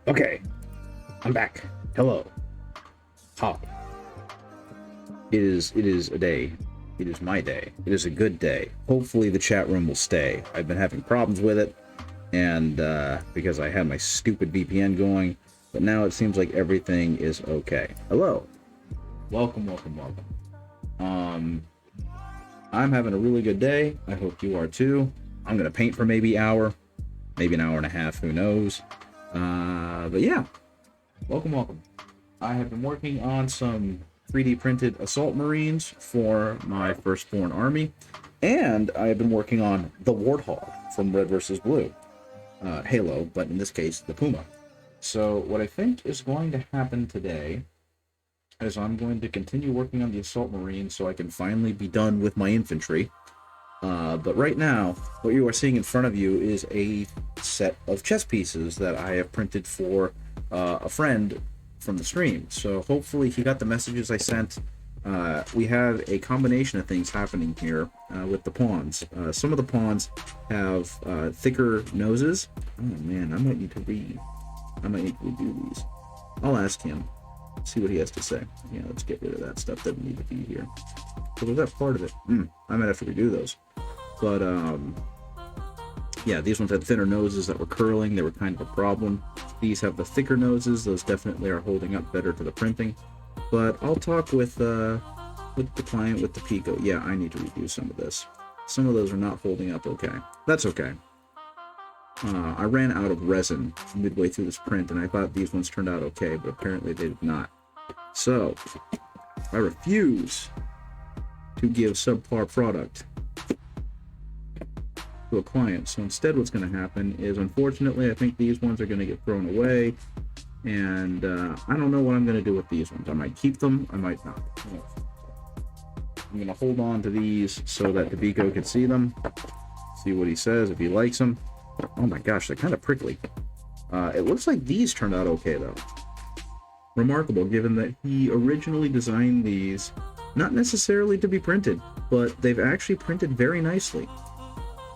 Okay, I'm back. Hello. Hi. It is a day. It is my day. It is a good day. Hopefully the chat room will stay. I've been having problems with it, and because I had my stupid VPN going, but now it seems like everything is okay. Hello. Welcome, welcome, welcome. I'm having a really good day. I hope you are too. I'm gonna paint for maybe an hour, maybe an hour and a half, who knows. But yeah. Welcome, welcome. I have been working on some 3D printed assault marines for my firstborn army, and I have been working on the Warthog from Red vs. Blue. Halo, but in this case, the Puma. So what I think is going to happen today is I'm going to continue working on the assault marine so I can finally be done with my infantry. But right now, what you are seeing in front of you is a set of chess pieces that I have printed for a friend from the stream. So hopefully he got the messages I sent. We have a combination of things happening here with the pawns. Some of the pawns have thicker noses. Oh man, I might need to redo these. I'll ask him, see what he has to say. Yeah, let's get rid of that stuff that doesn't need to be here. So was that part of it? I might have to redo those. But yeah, these ones had thinner noses that were curling. They were kind of a problem. These have the thicker noses. Those definitely are holding up better to the printing. But I'll talk with the client, with the Pico. Yeah, I need to redo some of this. Some of those are not holding up okay. That's okay. I ran out of resin midway through this print, and I thought these ones turned out okay, but apparently they did not. So, I refuse to give subpar product to a client. So instead what's going to happen is, unfortunately, I think these ones are going to get thrown away, and I don't know what I'm going to do with these ones. I might keep them, I might not. I'm going to hold on to these so that Dabiko can see them, see what he says, if he likes them. Oh my gosh, they're kind of prickly. It looks like these turned out okay though. Remarkable, given that he originally designed these not necessarily to be printed, but they've actually printed very nicely,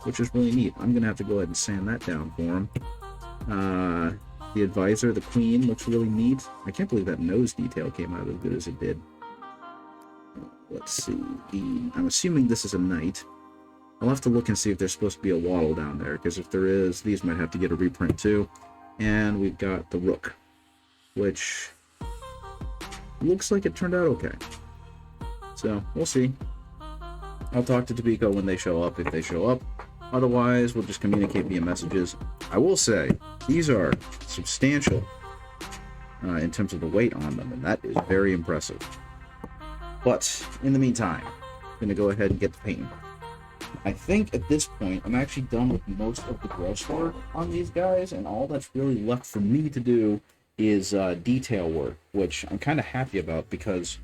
which is really neat. I'm gonna have to go ahead and sand that down for him. The advisor, the queen, looks really neat. I can't believe that nose detail came out as good as it did. Let's see. I'm assuming this is a knight. I'll have to look and see if there's supposed to be a waddle down there, because if there is, these might have to get a reprint too. And we've got the rook, which looks like it turned out okay. So, we'll see. I'll talk to Dabiko when they show up, if they show up. Otherwise, we'll just communicate via messages. I will say, these are substantial in terms of the weight on them, and that is very impressive. But, in the meantime, I'm going to go ahead and get the painting. I think at this point, I'm actually done with most of the brushwork on these guys, and all that's really left for me to do is detail work, which I'm kind of happy about, because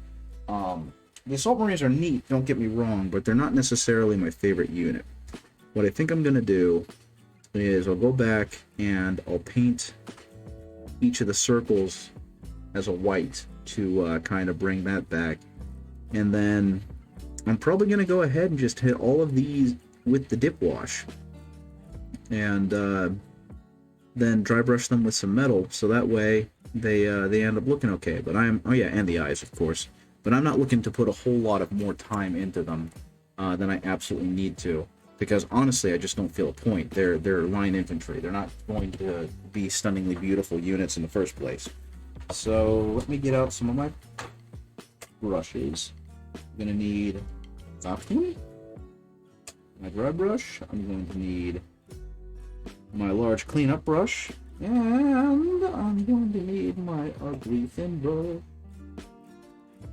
the Assault Marines are neat, don't get me wrong, but they're not necessarily my favorite unit. What I think I'm going to do is I'll go back and I'll paint each of the circles as a white to kind of bring that back. And then I'm probably going to go ahead and just hit all of these with the dip wash. And then dry brush them with some metal, so that way they end up looking okay. But oh yeah, and the eyes, of course. But I'm not looking to put a whole lot of more time into them than I absolutely need to, because honestly, I just don't feel a point. They're line infantry. They're not going to be stunningly beautiful units in the first place. So let me get out some of my brushes. I'm gonna need my dry brush. I'm going to need my large cleanup brush, and I'm going to need my ugly thin brush.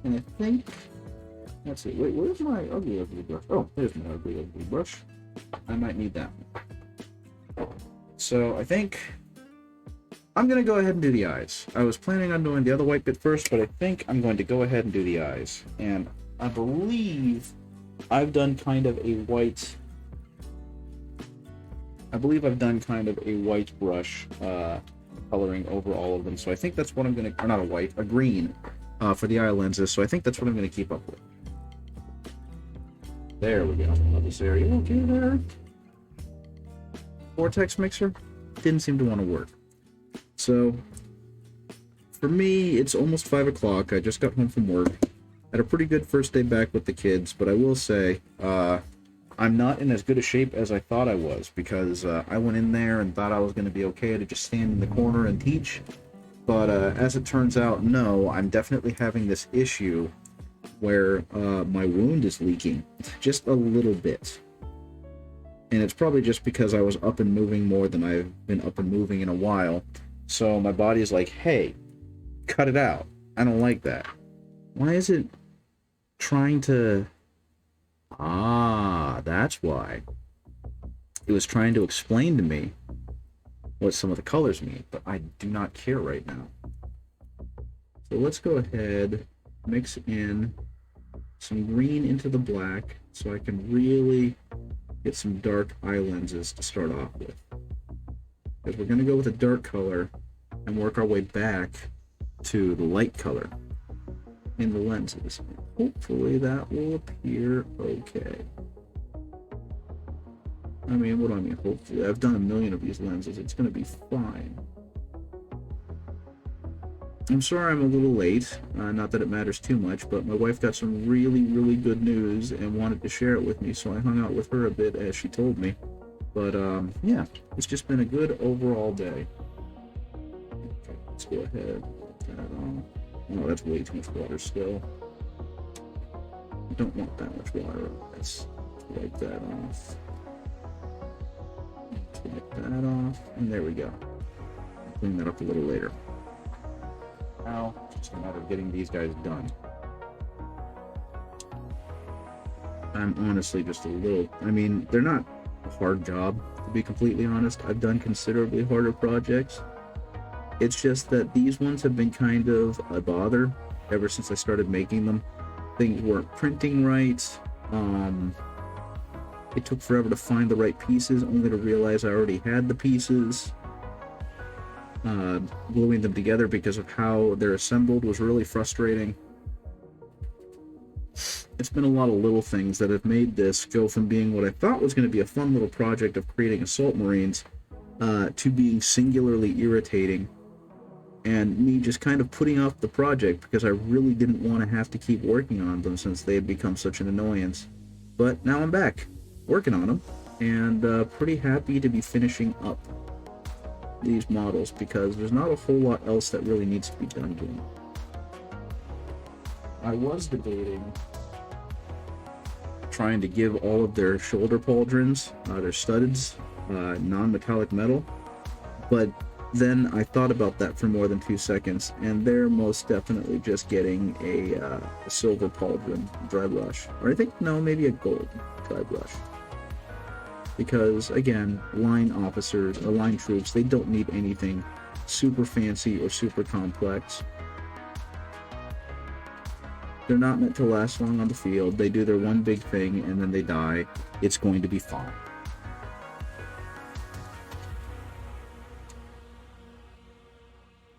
And I think that's it. Wait, where's my ugly brush? Oh, there's my ugly brush. I might need that one. So I think I'm going to go ahead and do the eyes. I was planning on doing the other white bit first, but I think I'm going to go ahead and do the eyes. And I believe I've done kind of a white... brush coloring over all of them. So I think that's what I'm going to... Or not a white, a green for the eye lenses. So I think that's what I'm going to keep up with. There we go. Love this area. Okay there. Vortex mixer didn't seem to want to work. So for me, it's almost 5 o'clock. I just got home from work. Had a pretty good first day back with the kids, but I will say, I'm not in as good a shape as I thought I was, because I went in there and thought I was going to be okay to just stand in the corner and teach. But as it turns out, no, I'm definitely having this issue where my wound is leaking just a little bit. And it's probably just because I was up and moving more than I've been up and moving in a while. So my body is like, hey, cut it out. I don't like that. Why is it trying to... Ah, that's why. It was trying to explain to me what some of the colors mean, but I do not care right now. So let's go ahead, mix in some green into the black so I can really get some dark eye lenses to start off with. Because we're going to go with a dark color and work our way back to the light color in the lenses. Hopefully that will appear okay. I mean, what do I mean, hopefully? I've done a million of these lenses. It's going to be fine. I'm sorry I'm a little late. Not that it matters too much, but my wife got some really, really good news and wanted to share it with me, so I hung out with her a bit as she told me. But, yeah, it's just been a good overall day. Okay, let's go ahead and turn it on. Oh, that's way too much water still. I don't want that much water. Let's wipe that off. Let's wipe that off. And there we go. I'll clean that up a little later. Now, it's just a matter of getting these guys done. I'm honestly just a little... I mean, they're not a hard job, to be completely honest. I've done considerably harder projects. It's just that these ones have been kind of a bother ever since I started making them. Things weren't printing right. It took forever to find the right pieces, only to realize I already had the pieces. Gluing them together because of how they're assembled was really frustrating. It's been a lot of little things that have made this go from being what I thought was going to be a fun little project of creating assault marines to being singularly irritating, and me just kind of putting off the project because I really didn't want to have to keep working on them since they had become such an annoyance. But now I'm back working on them, and pretty happy to be finishing up these models because there's not a whole lot else that really needs to be done to them. I was debating trying to give all of their shoulder pauldrons, their studs, non-metallic metal, but then I thought about that for more than 2 seconds, and they're most definitely just getting a silver pauldron dry brush, or I think, no, maybe a gold dry brush. Because, again, line officers, or line troops, they don't need anything super fancy or super complex. They're not meant to last long on the field. They do their one big thing, and then they die. It's going to be fine.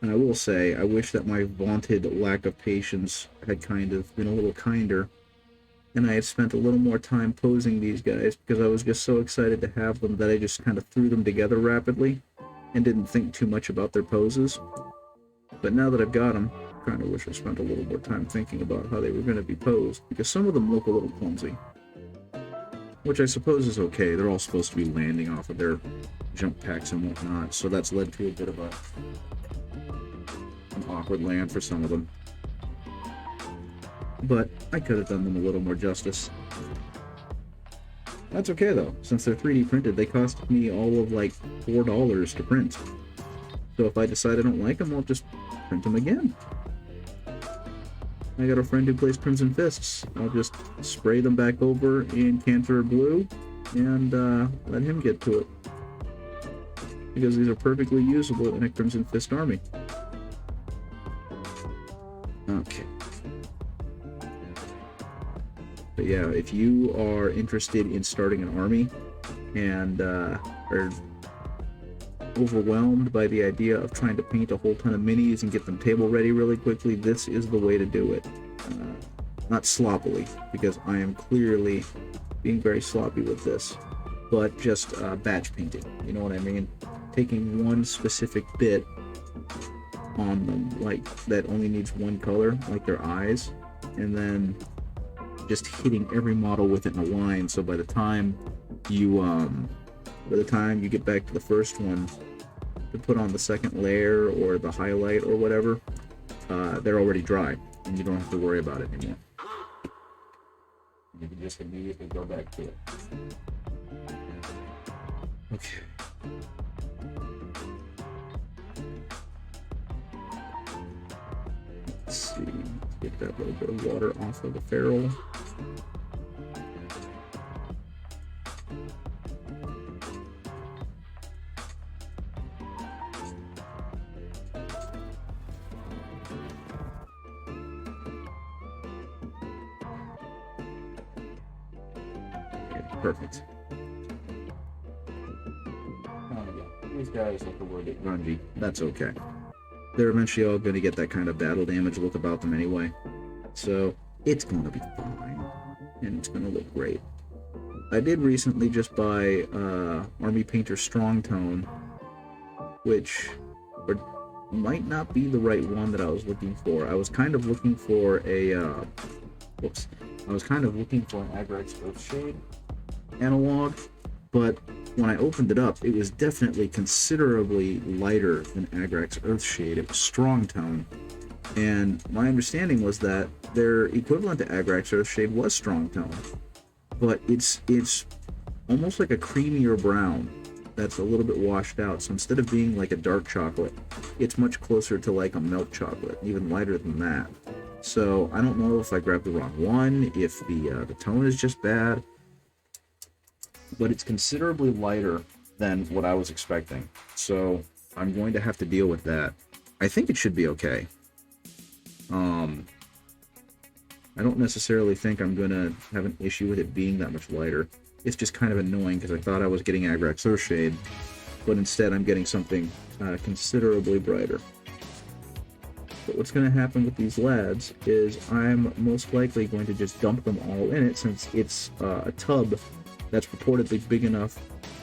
And I will say, I wish that my vaunted lack of patience had kind of been a little kinder, and I had spent a little more time posing these guys, because I was just so excited to have them that I just kind of threw them together rapidly and didn't think too much about their poses. But now that I've got them, I kind of wish I spent a little more time thinking about how they were going to be posed, because some of them look a little clumsy. Which I suppose is okay. They're all supposed to be landing off of their jump packs and whatnot, so that's led to a bit of an awkward land for some of them. But I could have done them a little more justice. That's okay though, since they're 3D printed, they cost me all of like $4 to print. So if I decide I don't like them, I'll just print them again. I got a friend who plays Crimson Fists. I'll just spray them back over in Cantor Blue and let him get to it. Because these are perfectly usable in a Crimson Fist army. Okay. But yeah, if you are interested in starting an army and are overwhelmed by the idea of trying to paint a whole ton of minis and get them table ready really quickly, this is the way to do it. Not sloppily, because I am clearly being very sloppy with this, but just batch painting, you know what I mean? Taking one specific bit on them, like that only needs one color, like their eyes, and then just hitting every model with it in a line. So by the time you get back to the first one to put on the second layer or the highlight or whatever, they're already dry, and you don't have to worry about it anymore. You can just immediately go back to it. Okay. Let's see. Let's get that little bit of water off of the ferrule. Perfect. These guys look a little bit grungy. That's okay. They're eventually all going to get that kind of battle damage look about them anyway. So it's going to be fine. And it's going to look great. I did recently just buy Army Painter Strong Tone, which might not be the right one that I was looking for. I was kind of looking for a... I was kind of looking for an Agrax Earthshade analog, but when I opened it up, it was definitely considerably lighter than Agrax Earthshade. It was Strong Tone, and my understanding was that their equivalent to Agrax Earthshade was Strong Tone, but it's almost like a creamier brown that's a little bit washed out. So instead of being like a dark chocolate, it's much closer to like a milk chocolate, even lighter than that. So I don't know if I grabbed the wrong one, if the tone is just bad, but it's considerably lighter than what I was expecting. So I'm going to have to deal with that. I think it should be okay. I don't necessarily think I'm going to have an issue with it being that much lighter. It's just kind of annoying because I thought I was getting Agrax Earthshade, but instead I'm getting something considerably brighter. But what's going to happen with these lads is I'm most likely going to just dump them all in it, since it's a tub that's purportedly big enough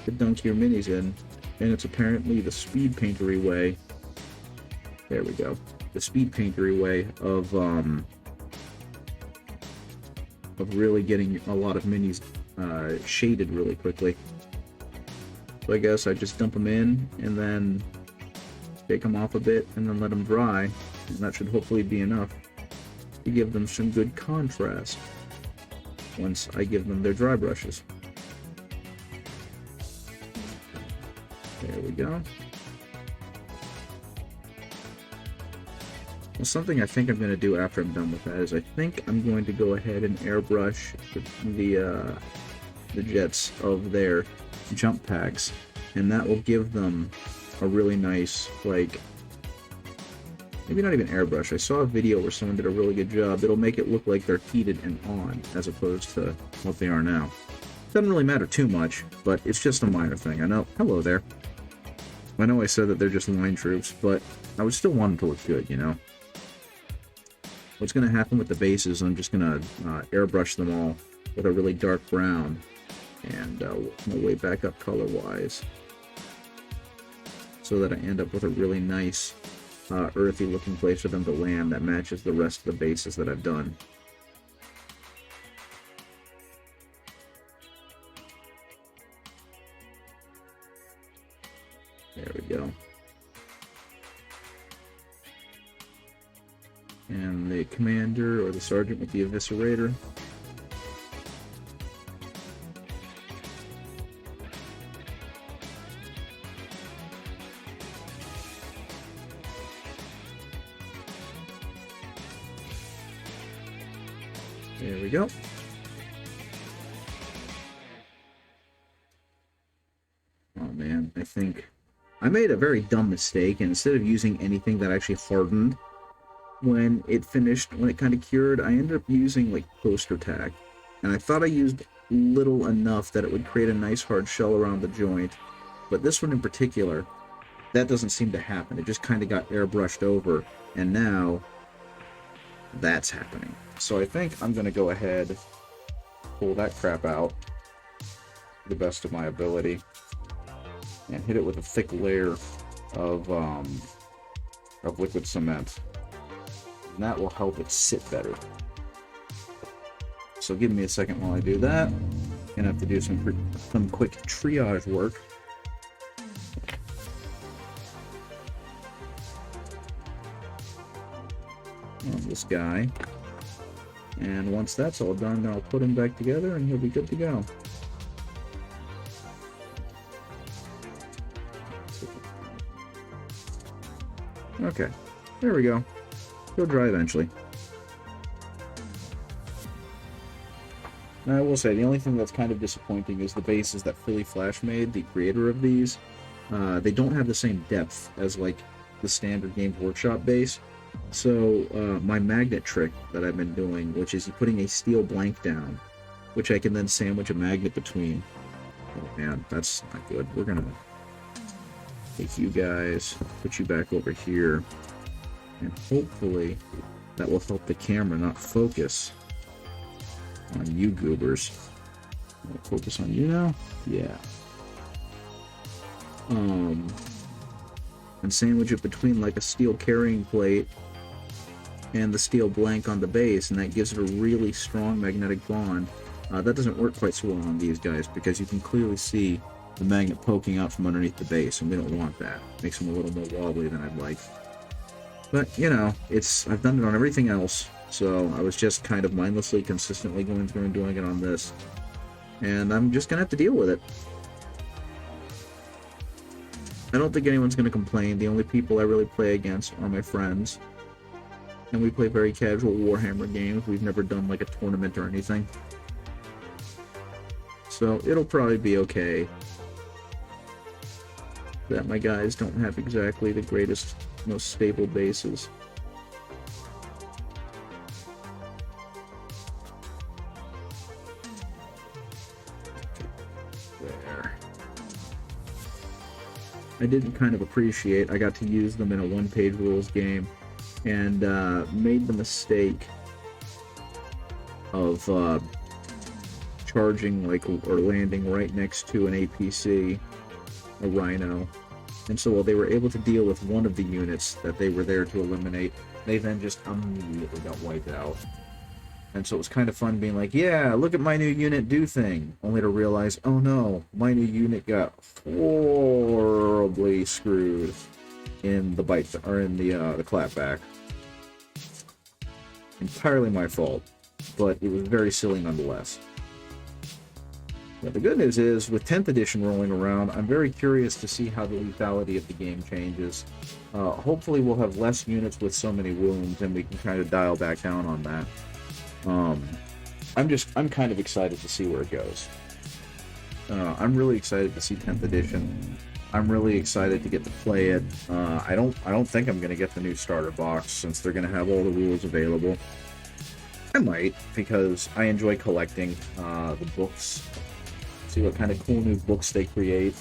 to dunk your minis in, and it's apparently the speed paintery way. There we go. The speed paintery way of really getting a lot of minis shaded really quickly. So I guess I just dump them in and then take them off a bit and then let them dry, and that should hopefully be enough to give them some good contrast once I give them their dry brushes. There we go. Well, something I think I'm going to do after I'm done with that is I think I'm going to go ahead and airbrush the jets of their jump packs, and that will give them a really nice, like, maybe not even airbrush. I saw a video where someone did a really good job. It'll make it look like they're heated and on, as opposed to what they are now. Doesn't really matter too much, but it's just a minor thing. I know. Hello there. I know I said that they're just line troops, but I would still want them to look good, you know? What's going to happen with the bases, I'm just going to airbrush them all with a really dark brown, and my way back up color-wise, so that I end up with a really nice earthy looking place for them to land that matches the rest of the bases that I've done. There we go. And the commander or the sergeant with the eviscerator. There we go. Oh man, I think I made a very dumb mistake, and instead of using anything that actually hardened when it finished, when it kind of cured, I ended up using like poster tack, and I thought I used little enough that it would create a nice hard shell around the joint, but this one in particular, that doesn't seem to happen. It just kind of got airbrushed over, and now that's happening. So I think I'm going to go ahead, pull that crap out to the best of my ability, and hit it with a thick layer of of liquid cement. And that will help it sit better. So give me a second while I do that. Gonna have to do some quick triage work. On this guy. And once that's all done, I'll put him back together and he'll be good to go. Okay, there we go. He'll dry eventually. Now, I will say, the only thing that's kind of disappointing is the bases that Philly Flash made, the creator of these. They don't have the same depth as, like, the standard Games Workshop base. So, my magnet trick that I've been doing, which is putting a steel blank down, which I can then sandwich a magnet between. Oh man, that's not good. We're gonna take you guys, put you back over here, and hopefully that will help the camera not focus on you goobers. Focus on you now? Yeah. And sandwich it between like a steel carrying plate and the steel blank on the base, and that gives it a really strong magnetic bond. That doesn't work quite so well on these guys because you can clearly see the magnet poking out from underneath the base, and we don't want that. Makes them a little more wobbly than I'd like. But, you know, I've done it on everything else, so I was just kind of mindlessly, consistently going through and doing it on this. And I'm just going to have to deal with it. I don't think anyone's going to complain. The only people I really play against are my friends. And we play very casual Warhammer games. We've never done like a tournament or anything. So it'll probably be okay. That my guys don't have exactly the greatest, most stable bases. There. I did kind of appreciate, I got to use them in a one-page rules game, and made the mistake of charging like or landing right next to an APC, a Rhino. And so while they were able to deal with one of the units that they were there to eliminate, they then just immediately got wiped out. And so it was kind of fun being like, yeah, look at my new unit do thing, only to realize, oh no, my new unit got horribly screwed in the bite, or in the clapback. Entirely my fault, but it was very silly nonetheless. But the good news is, with 10th edition rolling around, I'm very curious to see how the lethality of the game changes. Hopefully we'll have less units with so many wounds, and we can kind of dial back down on that. I'm kind of excited to see where it goes. I'm really excited to see 10th edition. I'm really excited to get to play it. I don't think I'm gonna get the new starter box since they're gonna have all the rules available. I might, because I enjoy collecting the books. See what kind of cool new books they create.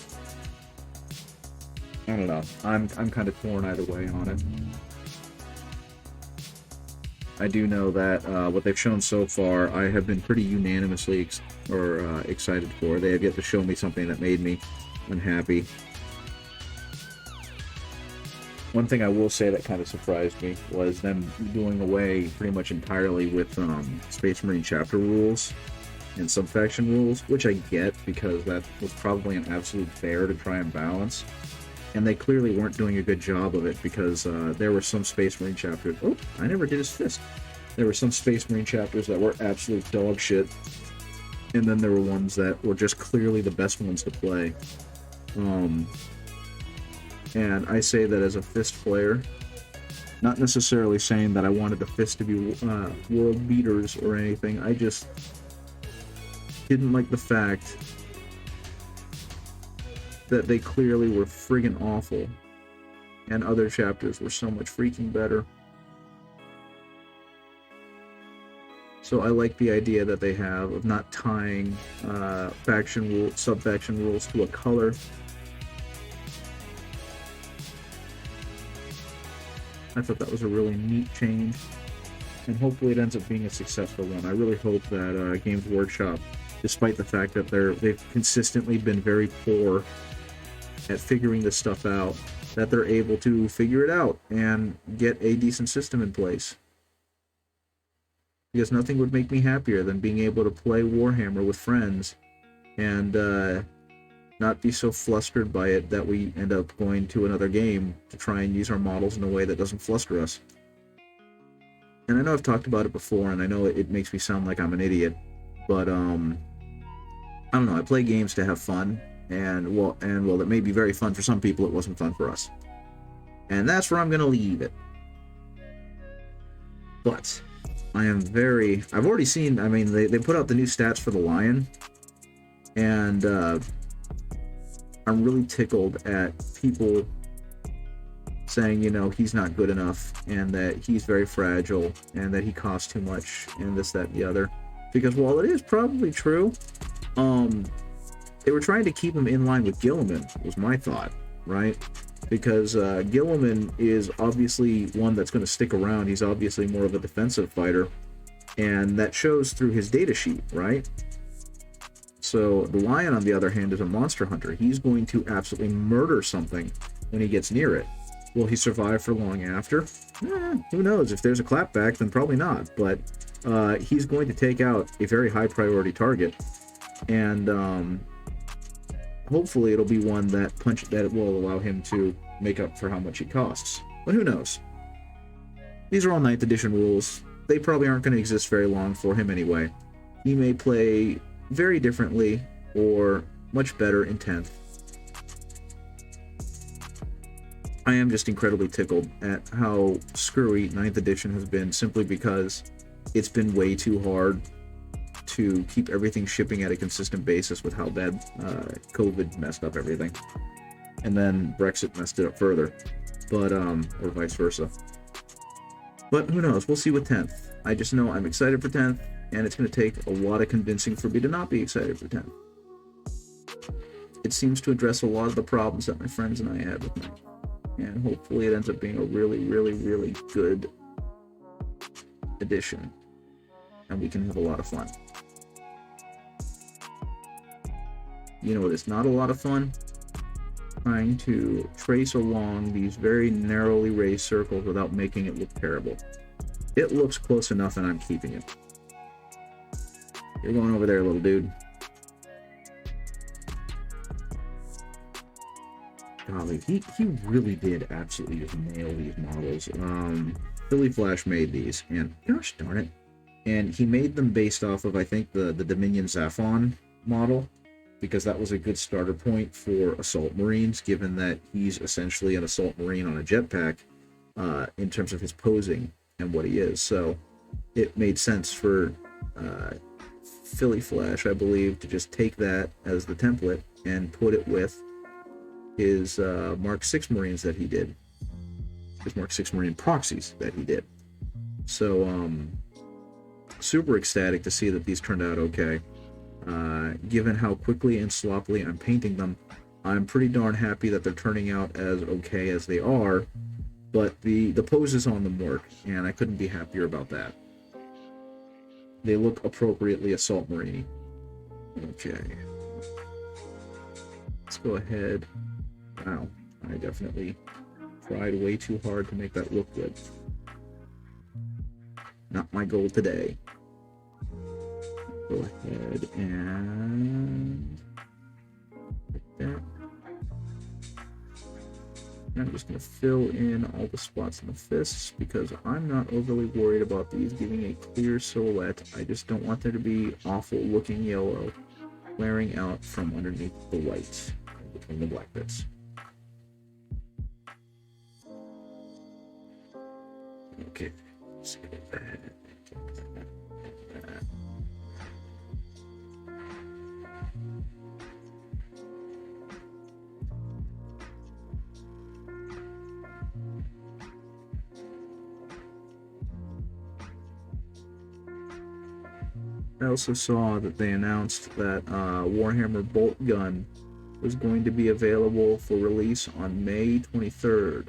I don't know. I'm kind of torn either way on it. I do know that what they've shown so far, I have been pretty unanimously excited for. They have yet to show me something that made me unhappy. One thing I will say that kind of surprised me was them doing away pretty much entirely with Space Marine chapter rules and subfaction rules, which I get because that was probably an absolute bear to try and balance. And they clearly weren't doing a good job of it because there were some Space Marine chapters. Oh, I never did his fist. There were some Space Marine chapters that were absolute dog shit. And then there were ones that were just clearly the best ones to play. And I say that as a fist player, not necessarily saying that I wanted the fist to be world beaters or anything. I just didn't like the fact that they clearly were friggin' awful, and other chapters were so much freaking better. So I like the idea that they have of not tying subfaction rules to a color. I thought that was a really neat change, and hopefully it ends up being a successful one. I really hope that Games Workshop, despite the fact that they've consistently been very poor at figuring this stuff out, that they're able to figure it out and get a decent system in place. Because nothing would make me happier than being able to play Warhammer with friends and not be so flustered by it that we end up going to another game to try and use our models in a way that doesn't fluster us. And I know I've talked about it before, and I know it makes me sound like I'm an idiot, but I don't know, I play games to have fun, and well, it may be very fun for some people, it wasn't fun for us. And that's where I'm going to leave it. But I've already seen, I mean, they put out the new stats for the Lion, and I'm really tickled at people saying, you know, he's not good enough, and that he's very fragile, and that he costs too much, and this, that, and the other. Because while it is probably true, they were trying to keep him in line with Guilliman, was my thought, right? Because Guilliman is obviously one that's going to stick around. He's obviously more of a defensive fighter, and that shows through his data sheet, right? So the Lion, on the other hand, is a monster hunter. He's going to absolutely murder something when he gets near it. Will he survive for long after? Who knows? If there's a clapback, then probably not. But he's going to take out a very high priority target, and hopefully it'll be one that will allow him to make up for how much he costs. But who knows? These are all 9th edition rules. They probably aren't going to exist very long for him anyway. He may play very differently or much better in 10th. I am just incredibly tickled at how screwy 9th edition has been, simply because it's been way too hard to keep everything shipping at a consistent basis with how bad COVID messed up everything. And then Brexit messed it up further. But, or vice versa. But who knows? We'll see with 10th. I just know I'm excited for 10th, and it's going to take a lot of convincing for me to not be excited for 10th. It seems to address a lot of the problems that my friends and I had with 9th. And hopefully it ends up being a really, really, really good edition. And we can have a lot of fun. You know what is not a lot of fun? Trying to trace along these very narrowly raised circles without making it look terrible. It looks close enough, and I'm keeping it. You're going over there, little dude. Golly, he really did absolutely just nail these models. Philly Flash made these, and gosh darn it. And he made them based off of, I think, the Dominion Zaphon model, because that was a good starter point for Assault Marines, given that he's essentially an Assault Marine on a jetpack in terms of his posing and what he is. So it made sense for Philly Flash, I believe, to just take that as the template and put it with his Mark 6 Marines that he did. His Mark 6 Marine proxies that he did. So, super ecstatic to see that these turned out okay. Given how quickly and sloppily I'm painting them, I'm pretty darn happy that they're turning out as okay as they are, but the poses on them work, and I couldn't be happier about that. They look appropriately Assault Marine. Okay. Let's go ahead. Wow, I definitely tried way too hard to make that look good. Not my goal today. Go ahead and like that. And I'm just going to fill in all the spots in the fists, because I'm not overly worried about these giving a clear silhouette. I just don't want there to be awful looking yellow flaring out from underneath the white between the black bits. Okay, let's get that. I also saw that they announced that Warhammer Bolt Gun was going to be available for release on May 23rd,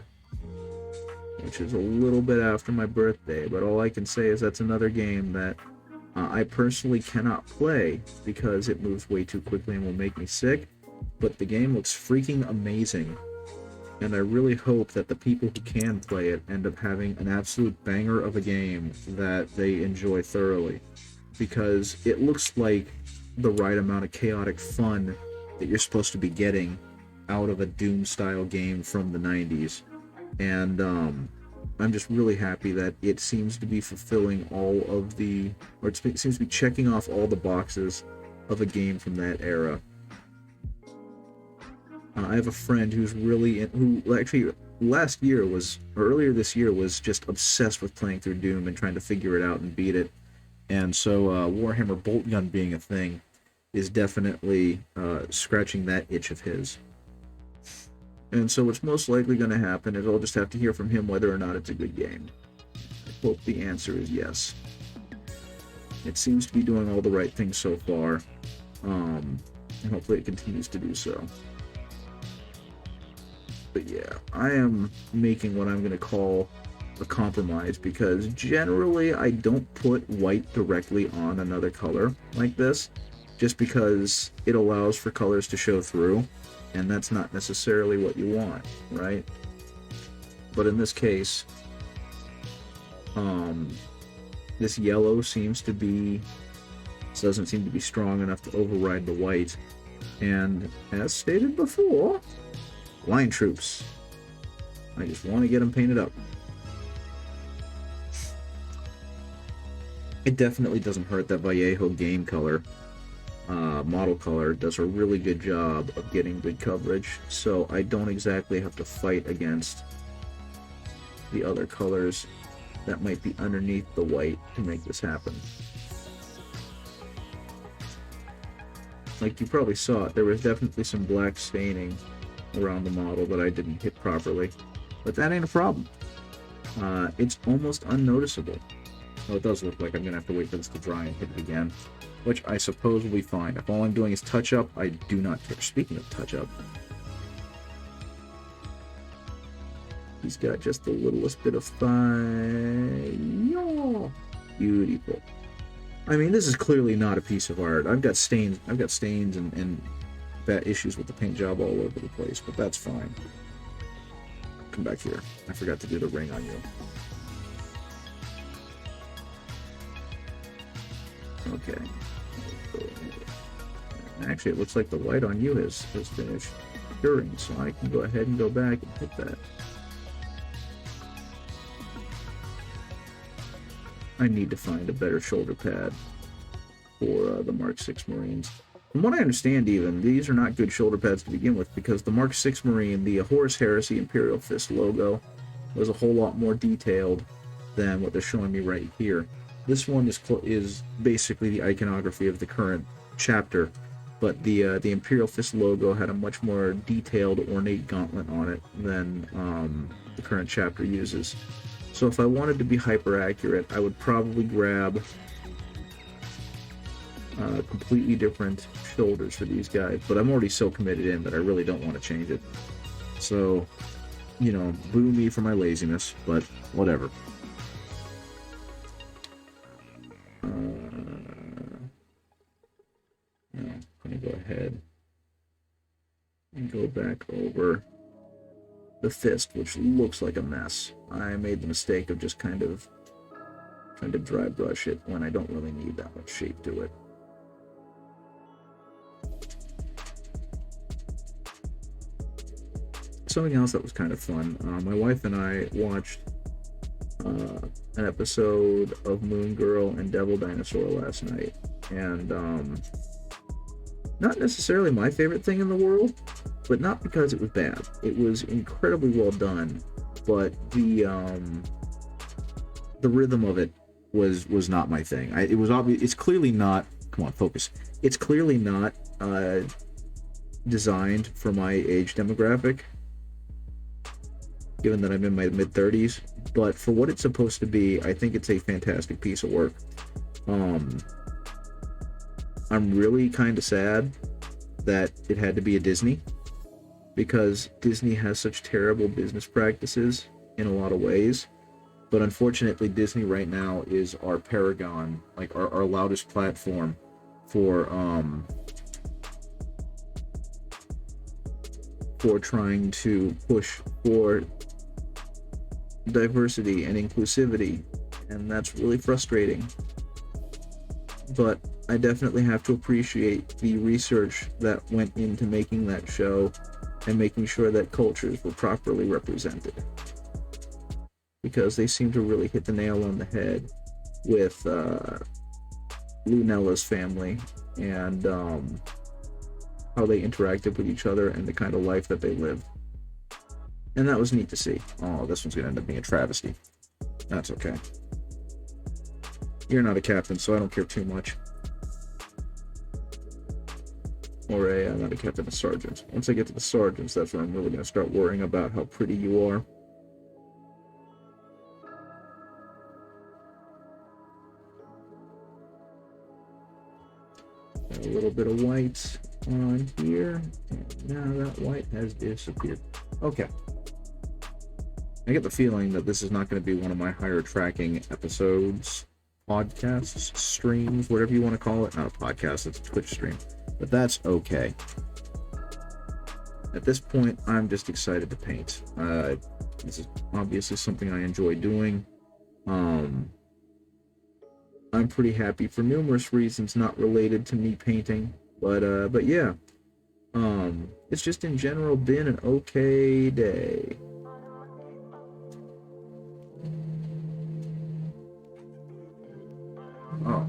which is a little bit after my birthday, but all I can say is that's another game that I personally cannot play because it moves way too quickly and will make me sick, but the game looks freaking amazing. and I really hope that the people who can play it end up having an absolute banger of a game that they enjoy thoroughly, because it looks like the right amount of chaotic fun that you're supposed to be getting out of a Doom style game from the 90s. And I'm just really happy that it seems to be fulfilling all of the, or it seems to be checking off all the boxes of a game from that era. I have a friend who's really, who actually last year was, or earlier this year, was just obsessed with playing through Doom and trying to figure it out and beat it. And so Warhammer Boltgun being a thing is definitely scratching that itch of his. And so what's most likely going to happen is I'll just have to hear from him whether or not it's a good game. I hope the answer is yes. It seems to be doing all the right things so far, and hopefully it continues to do so. But yeah, I am making what I'm going to call a compromise, because generally I don't put white directly on another color like this, just because it allows for colors to show through, and that's not necessarily what you want, right? But in this case, this yellow doesn't seem to be strong enough to override the white, and as stated before, line troops. I just want to get them painted up. It definitely doesn't hurt that Vallejo game color, model color, does a really good job of getting good coverage, so I don't exactly have to fight against the other colors that might be underneath the white to make this happen. Like you probably saw it, there was definitely some black staining around the model that I didn't hit properly, but that ain't a problem. It's almost unnoticeable. Well, it does look like I'm gonna have to wait for this to dry and hit it again, which I suppose will be fine. If all I'm doing is touch up, I do not care. Speaking of touch up, he's got just the littlest bit of thigh. Beautiful. I mean, this is clearly not a piece of art. I've got stains and bad issues with the paint job all over the place, but that's fine. Come back here. I forgot to do the ring on you. Okay. Actually, it looks like the white on you has finished curing, so I can go ahead and go back and hit that. I need to find a better shoulder pad for the Mark 6 Marines. From what I understand, even, these are not good shoulder pads to begin with, because the Mark 6 Marine, the Horus Heresy Imperial Fist logo, was a whole lot more detailed than what they're showing me right here. This one is basically the iconography of the current chapter, but the Imperial Fist logo had a much more detailed, ornate gauntlet on it than the current chapter uses. So if I wanted to be hyper accurate, I would probably grab completely different shoulders for these guys, but I'm already so committed in that I really don't want to change it. So, you know, boo me for my laziness, but whatever. Now, I'm going to go ahead and go back over the fist, which looks like a mess. I made the mistake of just kind of trying to dry brush it when I don't really need that much shape to it. Something else that was kind of fun, my wife and I watched an episode of Moon Girl and Devil Dinosaur last night, and not necessarily my favorite thing in the world, but not because it was bad. It was incredibly well done, but the rhythm of it was not my thing. It was obvious. It's clearly not. Come on, focus. It's clearly not designed for my age demographic, given that I'm in my mid-30s. But for what it's supposed to be, I think it's a fantastic piece of work. I'm really kind of sad that it had to be a Disney, because Disney has such terrible business practices in a lot of ways. But unfortunately, Disney right now is our paragon, like our loudest platform for for trying to push for diversity and inclusivity, and that's really frustrating. But I definitely have to appreciate the research that went into making that show and making sure that cultures were properly represented, because they seem to really hit the nail on the head with Lunella's family and how they interacted with each other and the kind of life that they lived. And that was neat to see. Oh, this one's going to end up being a travesty. That's okay. You're not a captain, so I don't care too much. Or not a captain, a sergeant. Once I get to the sergeants, that's when I'm really going to start worrying about how pretty you are. A little bit of white on here, and now that white has disappeared. Okay. I get the feeling that this is not going to be one of my higher tracking episodes, podcasts, streams, whatever you want to call it. Not a podcast, it's a Twitch stream. But that's okay. At this point, I'm just excited to paint. This is obviously something I enjoy doing. I'm pretty happy for numerous reasons not related to me painting, but yeah, it's just in general been an okay day. Oh,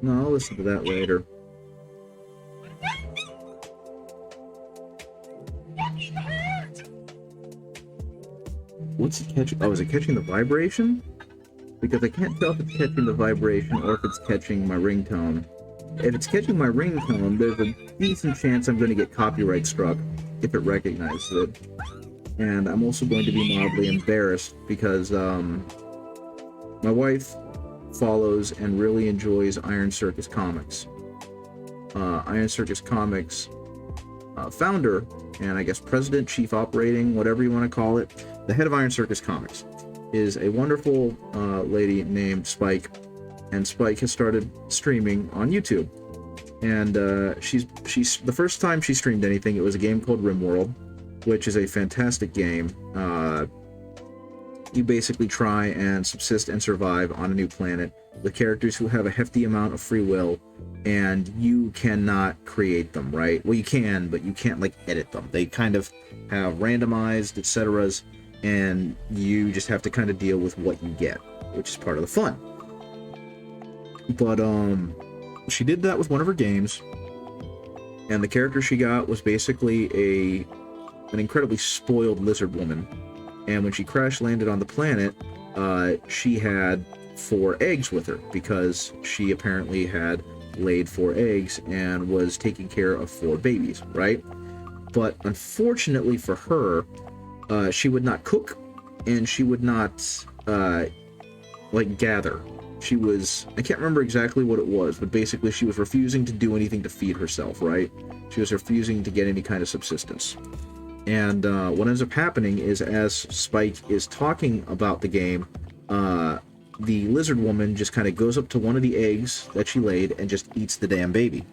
no, I'll listen to that later. What's it catching? Oh, is it catching the vibration? Because I can't tell if it's catching the vibration or if it's catching my ringtone. If it's catching my ringtone, there's a decent chance I'm going to get copyright struck if it recognizes it. And I'm also going to be mildly embarrassed because my wife follows and really enjoys Iron Circus Comics. Iron Circus Comics founder, and I guess president, chief operating, whatever you want to call it, the head of Iron Circus Comics, is a wonderful lady named Spike, and Spike has started streaming on YouTube. And she's the first time she streamed anything, it was a game called RimWorld, which is a fantastic game. You basically try and subsist and survive on a new planet with characters who have a hefty amount of free will, and you cannot create them, right? Well, you can, but you can't like edit them. They kind of have randomized etceteras, and you just have to kind of deal with what you get, which is part of the fun. But she did that with one of her games, and the character she got was basically an incredibly spoiled lizard woman. And when she crash landed on the planet, she had 4 eggs with her because she apparently had laid 4 eggs and was taking care of 4 babies, right? But unfortunately for her, she would not cook, and she would not gather. She was, I can't remember exactly what it was, but basically she was refusing to do anything to feed herself, right? She was refusing to get any kind of subsistence. And what ends up happening is, as Spike is talking about the game, the lizard woman just kind of goes up to one of the eggs that she laid and just eats the damn baby.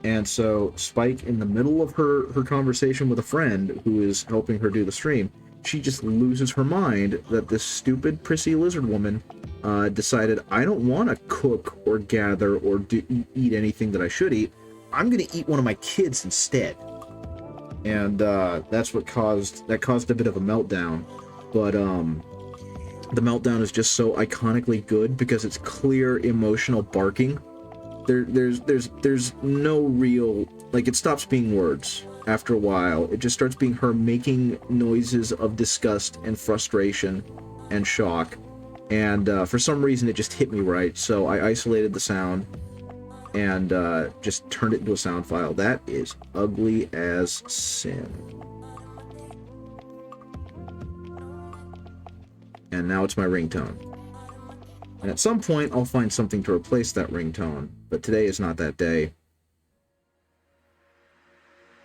And so Spike, in the middle of her conversation with a friend who is helping her do the stream, she just loses her mind that this stupid, prissy lizard woman decided, I don't want to cook or gather or eat anything that I should eat. I'm going to eat one of my kids instead. And that's what caused a bit of a meltdown. But the meltdown is just so iconically good because it's clear emotional barking. There's no real, like, it stops being words after a while. It just starts being her making noises of disgust and frustration and shock. And for some reason it just hit me right, so I isolated the sound and just turned it into a sound file. That is ugly as sin. And now it's my ringtone. And at some point, I'll find something to replace that ringtone, but today is not that day.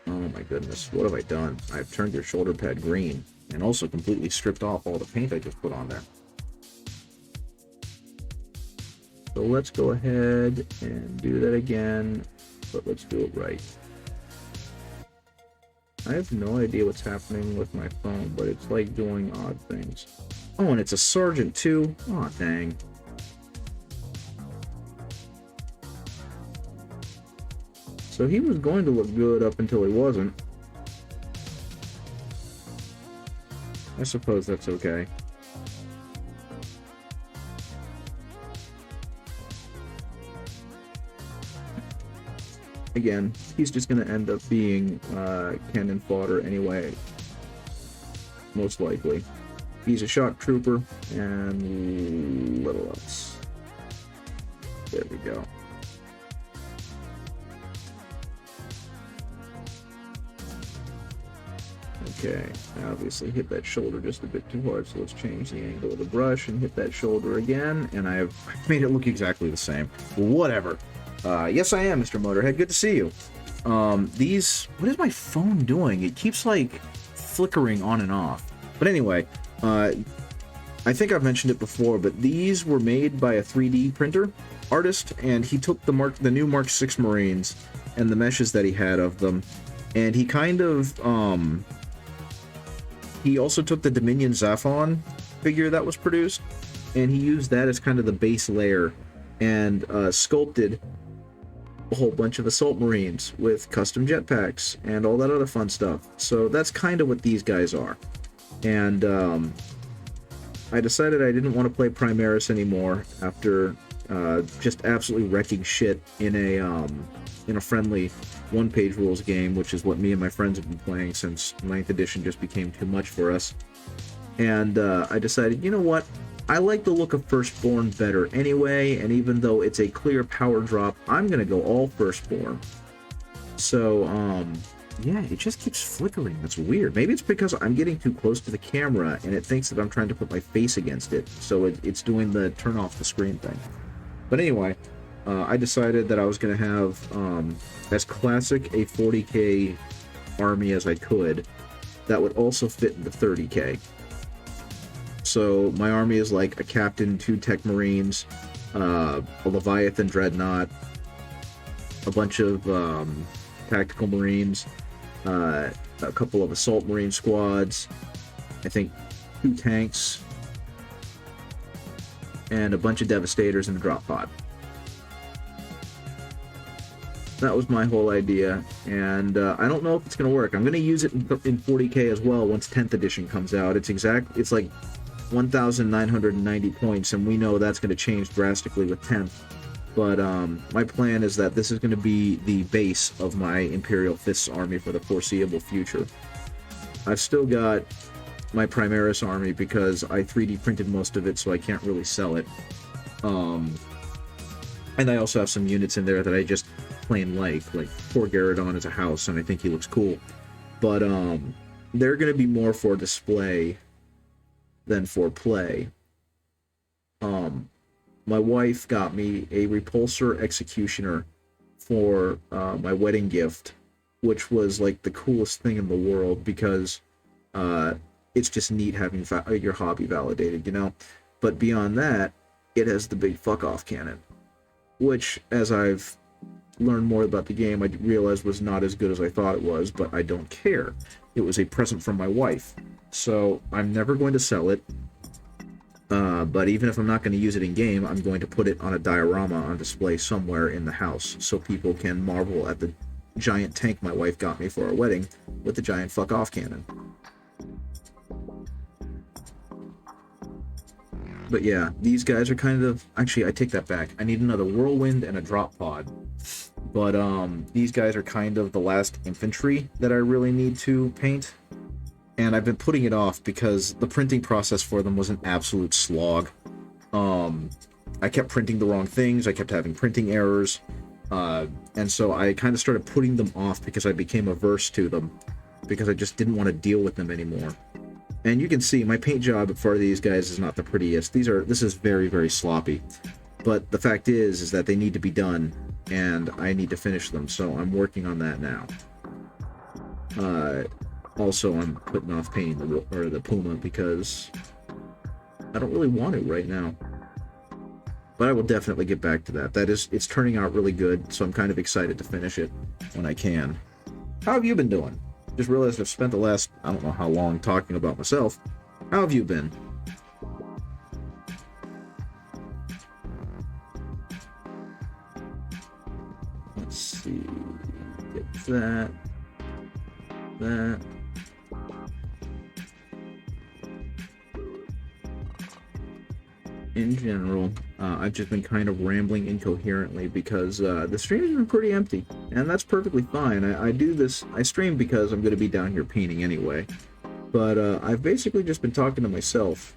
Oh my goodness, what have I done? I've turned your shoulder pad green, and also completely stripped off all the paint I just put on there. So let's go ahead and do that again, but let's do it right. I have no idea what's happening with my phone, but it's like doing odd things. Oh, and it's a Sergeant too. Aw, dang. So he was going to look good up until he wasn't. I suppose that's okay. Again, he's just going to end up being cannon fodder anyway, most likely. He's a shock trooper, and little else. There we go. Okay, obviously hit that shoulder just a bit too hard, so let's change the angle of the brush and hit that shoulder again, and I've made it look exactly the same. Whatever. Yes, I am, Mr. Motorhead. Good to see you. What is my phone doing? It keeps, like, flickering on and off. But anyway, I think I've mentioned it before, but these were made by a 3D printer artist, and he took the new Mark 6 Marines and the meshes that he had of them, and he kind of, he also took the Dominion Zaphon figure that was produced, and he used that as kind of the base layer, and sculpted a whole bunch of Assault Marines with custom jetpacks and all that other fun stuff. So that's kind of what these guys are. And I decided I didn't want to play Primaris anymore after just absolutely wrecking shit in a friendly one-page rules game, which is what me and my friends have been playing since 9th edition just became too much for us. And I decided, you know what? I like the look of Firstborn better anyway, and even though it's a clear power drop, I'm gonna go all Firstborn. So, yeah, it just keeps flickering. That's weird. Maybe it's because I'm getting too close to the camera, and it thinks that I'm trying to put my face against it, so it's doing the turn off the screen thing. But anyway, I decided that I was gonna have as classic a 40k army as I could that would also fit into 30k. So my army is like a captain, 2 tech marines, a Leviathan dreadnought, a bunch of tactical marines, a couple of assault marine squads, I think 2 tanks, and a bunch of devastators in the drop pod. That was my whole idea, and I don't know if it's going to work. I'm going to use it in 40k as well once 10th edition comes out. It's like 1,990 points, and we know that's going to change drastically with 10th. But my plan is that this is going to be the base of my Imperial Fists army for the foreseeable future. I've still got my Primaris army because I 3D printed most of it, so I can't really sell it. And I also have some units in there that I just plain like poor Garradon is a house, and I think he looks cool. But they're going to be more for display than for play. My wife got me a Repulsor Executioner for my wedding gift, which was like the coolest thing in the world because it's just neat having your hobby validated, you know? But beyond that, it has the big fuck-off cannon, which, as I've learned more about the game, I realized was not as good as I thought it was, but I don't care. It was a present from my wife, so I'm never going to sell it. But even if I'm not going to use it in game, I'm going to put it on a diorama on display somewhere in the house so people can marvel at the giant tank my wife got me for our wedding with the giant fuck-off cannon. But yeah, these guys are kind of... Actually, I take that back. I need another whirlwind and a drop pod. But these guys are kind of the last infantry that I really need to paint. And I've been putting it off because the printing process for them was an absolute slog. I kept printing the wrong things, I kept having printing errors, and so I kind of started putting them off because I became averse to them, because I just didn't want to deal with them anymore. And you can see my paint job for these guys is not the prettiest. This is very, very sloppy. But the fact is that they need to be done, and I need to finish them, so I'm working on that now. Also, I'm putting off painting the Puma because I don't really want to right now. But I will definitely get back to that. It's turning out really good, so I'm kind of excited to finish it when I can. How have you been doing? Just realized I've spent the last, I don't know how long, talking about myself. How have you been? Let's see. Get that. That. In general, I've just been kind of rambling incoherently because the stream has been pretty empty, and that's perfectly fine. I stream because I'm going to be down here painting anyway, but I've basically just been talking to myself,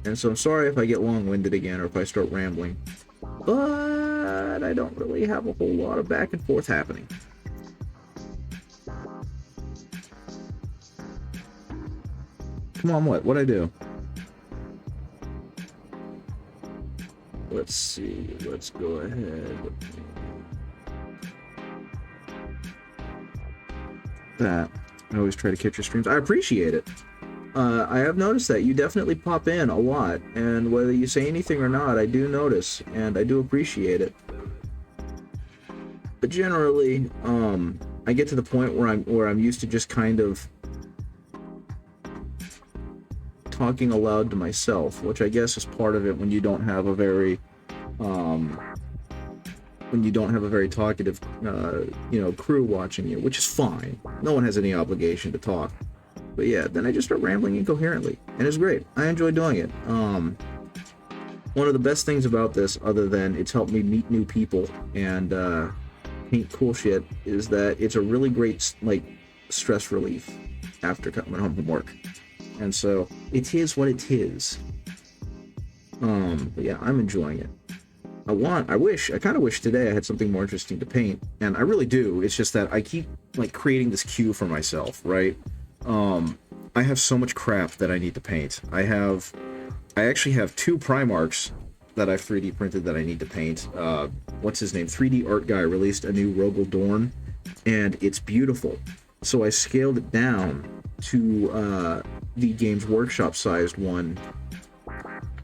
and so I'm sorry if I get long-winded again or if I start rambling, but I don't really have a whole lot of back and forth happening. Come on, what'd I do? Let's see, let's go ahead. That. I always try to catch your streams. I appreciate it. I have noticed that you definitely pop in a lot, and whether you say anything or not, I do notice, and I do appreciate it. But generally, I get to the point where I'm used to just kind of talking aloud to myself, which I guess is part of it when you don't have a very talkative crew watching you, which is fine. No one has any obligation to talk. But yeah, then I just start rambling incoherently, and it's great. I enjoy doing it. One of the best things about this, other than it's helped me meet new people and paint cool shit, is that it's a really great stress relief after coming home from work. And so it is what it is. But yeah, I'm enjoying it. I kind of wish today I had something more interesting to paint, and I really do. It's just that I keep creating this queue for myself, right? I have so much crap that I need to paint. I actually have 2 Primarchs that I've 3D printed that I need to paint. What's his name? 3D Art Guy released a new Rogel Dorn, and it's beautiful. So I scaled it down to the Games Workshop sized one,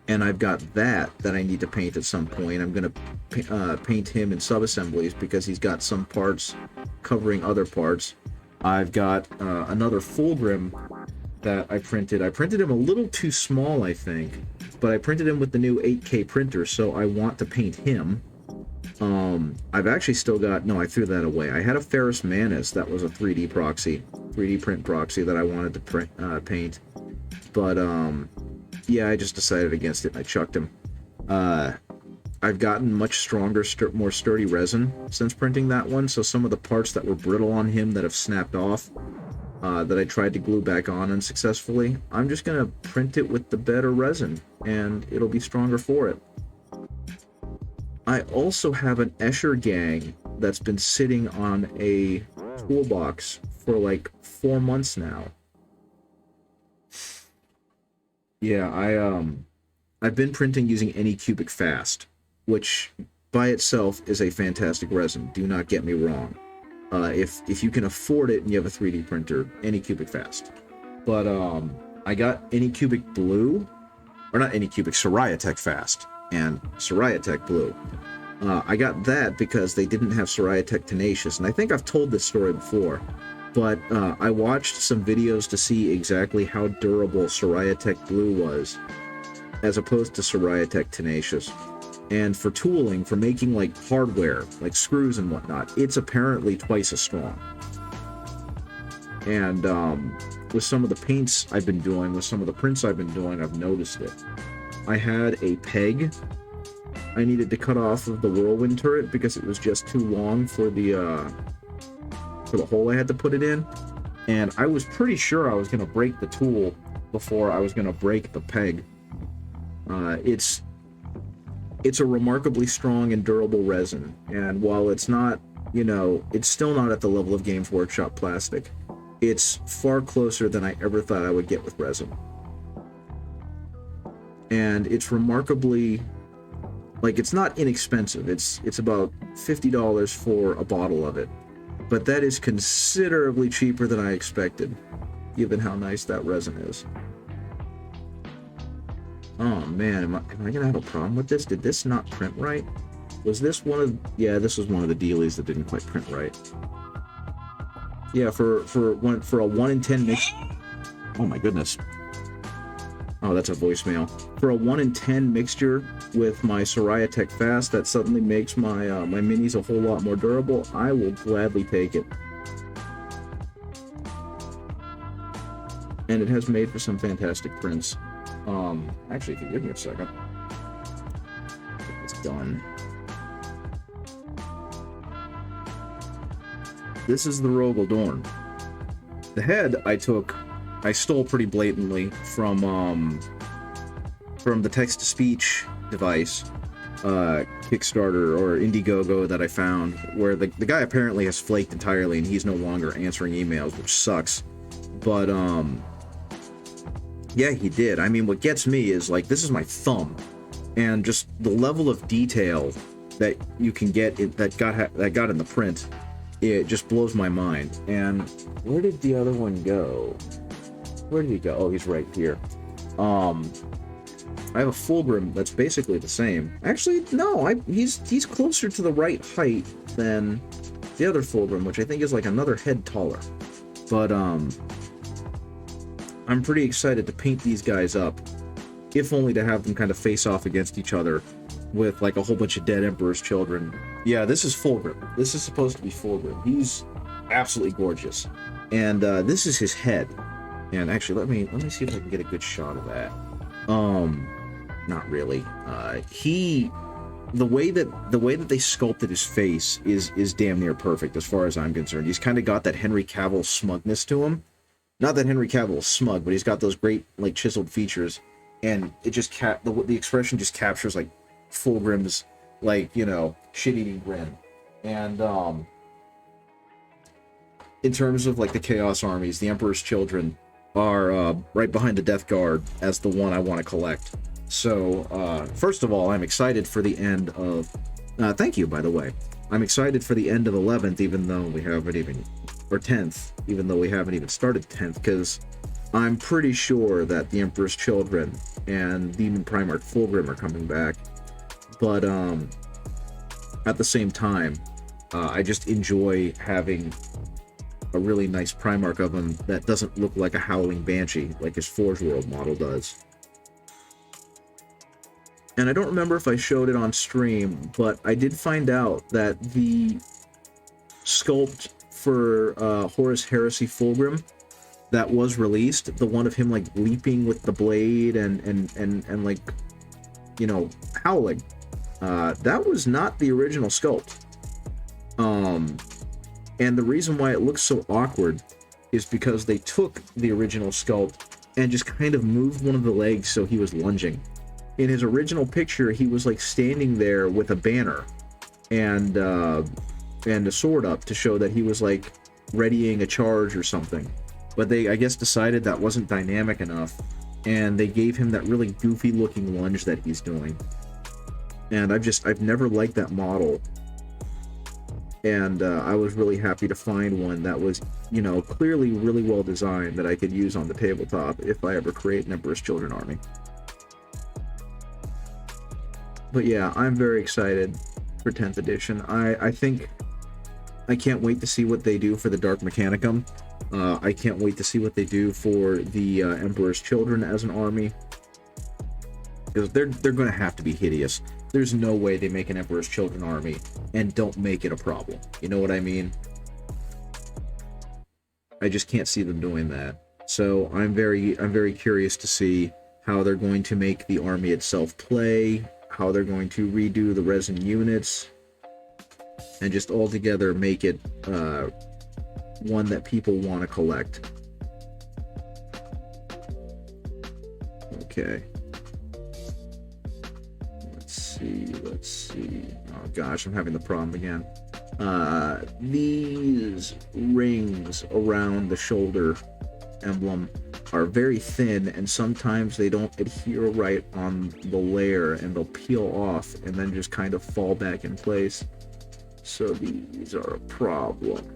and I've got that I need to paint at some point. I'm going to paint him in sub-assemblies because he's got some parts covering other parts. I've got another Fulgrim that I printed. I printed him a little too small, I think, but I printed him with the new 8K printer, so I want to paint him. I've actually still got... No, I threw that away. I had a Ferrus Manus that was a 3D print proxy that I wanted to paint. But, yeah, I just decided against it and I chucked him. I've gotten much stronger, more sturdy resin since printing that one, so some of the parts that were brittle on him that have snapped off, that I tried to glue back on unsuccessfully, I'm just going to print it with the better resin, and it'll be stronger for it. I also have an Escher Gang that's been sitting on a toolbox for 4 months now. Yeah, I've been printing using Anycubic Fast, which by itself is a fantastic resin. Do not get me wrong. If you can afford it and you have a 3D printer, Anycubic Fast. But I got Anycubic Blue, or not Anycubic, Soriatech Fast and Soriatech Blue. I got that because they didn't have Soriatech Tenacious, and I think I've told this story before. But I watched some videos to see exactly how durable Soriatech Blue was, as opposed to Soriatech Tenacious. And for tooling, for making hardware, like screws and whatnot, it's apparently twice as strong. And with some of the paints I've been doing, with some of the prints I've been doing, I've noticed it. I had a peg I needed to cut off of the Whirlwind turret because it was just too long for the hole I had to put it in, and I was pretty sure I was going to break the tool before I was going to break the peg. It's a remarkably strong and durable resin, and while it's not, it's still not at the level of Games Workshop plastic, it's far closer than I ever thought I would get with resin. And it's remarkably, it's not inexpensive. It's about $50 for a bottle of it. But that is considerably cheaper than I expected, given how nice that resin is. Oh man, am I gonna have a problem with this? Did this not print right? Was this one of... Yeah, this was one of the dealies that didn't quite print right. Yeah, for a 1 in 10 mix. Oh my goodness. Oh, that's a voicemail. For a 1 in 10 mixture with my Soraya Tech Fast that suddenly makes my my minis a whole lot more durable, I will gladly take it. And it has made for some fantastic prints. Actually, if you give me a second, it's done. This is the Rogel Dorn. The head I stole pretty blatantly from the text-to-speech device, Kickstarter or Indiegogo that I found, where the guy apparently has flaked entirely and he's no longer answering emails, which sucks. But yeah, he did. I mean, what gets me is, like, this is my thumb, and just the level of detail that you can get that got in the print, it just blows my mind. And where did the other one go? Where did he go? Oh, he's right here. I have a Fulgrim that's basically the same. Actually, no, he's closer to the right height than the other Fulgrim, which I think is like another head taller. But I'm pretty excited to paint these guys up, if only to have them kind of face off against each other with like a whole bunch of dead Emperor's children. Yeah, this is Fulgrim. This is supposed to be Fulgrim. He's absolutely gorgeous. And this is his head. And actually, let me see if I can get a good shot of that. Not really. The way that they sculpted his face is damn near perfect as far as I'm concerned. He's kind of got that Henry Cavill smugness to him. Not that Henry Cavill is smug, but he's got those great like chiseled features, and it just the expression just captures like Fulgrim's, like, you know, shit-eating grin. And in terms of like the Chaos armies, the Emperor's Children are right behind the Death Guard as the one I want to collect. So first of all, I'm excited for the end of thank you, by the way. I'm excited for the end of 11th, even though we haven't even, or 10th, even though we haven't even started 10th, because I'm pretty sure that the Emperor's Children and Demon Primarch Fulgrim are coming back. But at the same time, I just enjoy having a really nice Primarch of him that doesn't look like a Howling Banshee like his Forge World model does. And I don't remember if I showed it on stream, but I did find out that the sculpt for Horus Heresy Fulgrim that was released, the one of him like leaping with the blade and like, you know, howling, that was not the original sculpt. And the reason why it looks so awkward is because they took the original sculpt and just kind of moved one of the legs so he was lunging. In his original picture, he was like standing there with a banner and a sword up to show that he was like readying a charge or something. But they, I guess, decided that wasn't dynamic enough, and they gave him that really goofy looking lunge that he's doing. And I've never liked that model. And I was really happy to find one that was, you know, clearly really well designed that I could use on the tabletop if I ever create an Emperor's Children army. But yeah, I'm very excited for 10th edition. I think I can't wait to see what they do for the Dark Mechanicum. I can't wait to see what they do for the Emperor's Children as an army, because they're going to have to be hideous. There's no way they make an Emperor's Children army and don't make it a problem. You know what I mean? I just can't see them doing that. So I'm very curious to see how they're going to make the army itself play, how they're going to redo the resin units, and just altogether make it one that people want to collect. Okay. Let's see. Oh gosh, I'm having the problem again. These rings around the shoulder emblem are very thin, and sometimes they don't adhere right on the layer, and they'll peel off and then just kind of fall back in place. So these are a problem.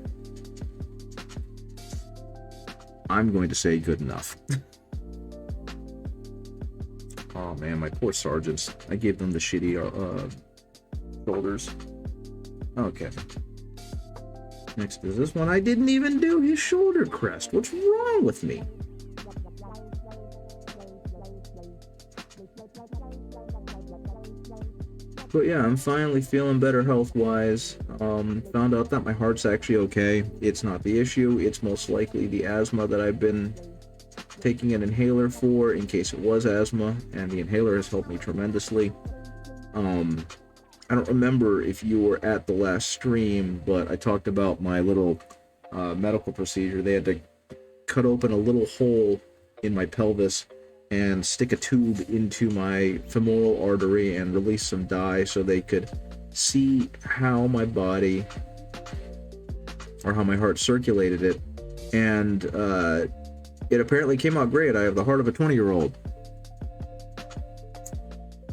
I'm going to say good enough. Oh man, my poor sergeants. I gave them the shitty shoulders. Okay. Next is this one. I didn't even do his shoulder crest. What's wrong with me? But yeah, I'm finally feeling better health-wise. Found out that my heart's actually okay. It's not the issue. It's most likely the asthma that I've been taking an inhaler for in case it was asthma, and the inhaler has helped me tremendously. I don't remember if you were at the last stream, but I talked about my little medical procedure. They had to cut open a little hole in my pelvis and stick a tube into my femoral artery and release some dye so they could see how my body or how my heart circulated it. And it apparently came out great. I have the heart of a 20-year-old.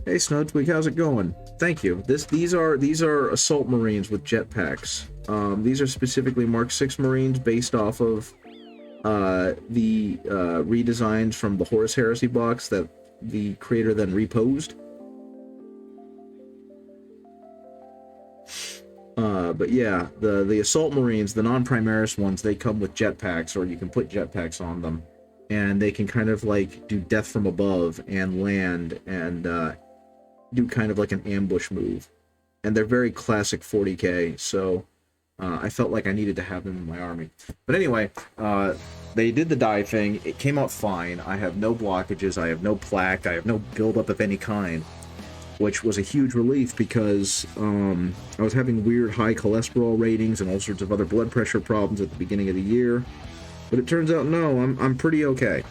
Hey Snowtwig, how's it going? Thank you. These are assault marines with jetpacks. These are specifically Mark 6 marines based off of the redesigns from the Horus Heresy box that the creator then reposed. But yeah, the assault marines, the non-Primaris ones, they come with jetpacks, or you can put jetpacks on them, and they can kind of like do death from above and land and do kind of like an ambush move. And they're very classic 40k, so I felt like I needed to have them in my army. But anyway, they did the dye thing. It came out fine. I have no blockages. I have no plaque. I have no buildup of any kind, which was a huge relief because I was having weird high cholesterol ratings and all sorts of other blood pressure problems at the beginning of the year. But it turns out, no, I'm pretty okay.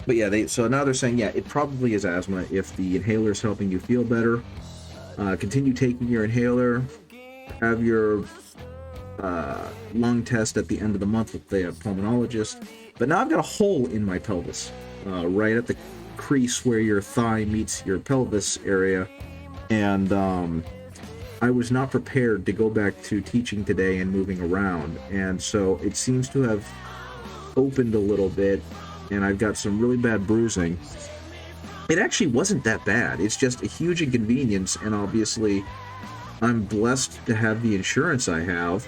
But yeah, so now they're saying, yeah, it probably is asthma if the inhaler is helping you feel better. Continue taking your inhaler. Have your lung test at the end of the month with the pulmonologist. But now I've got a hole in my pelvis, right at the crease where your thigh meets your pelvis area. And I was not prepared to go back to teaching today and moving around. And so it seems to have opened a little bit, and I've got some really bad bruising. It actually wasn't that bad. It's just a huge inconvenience, and obviously I'm blessed to have the insurance I have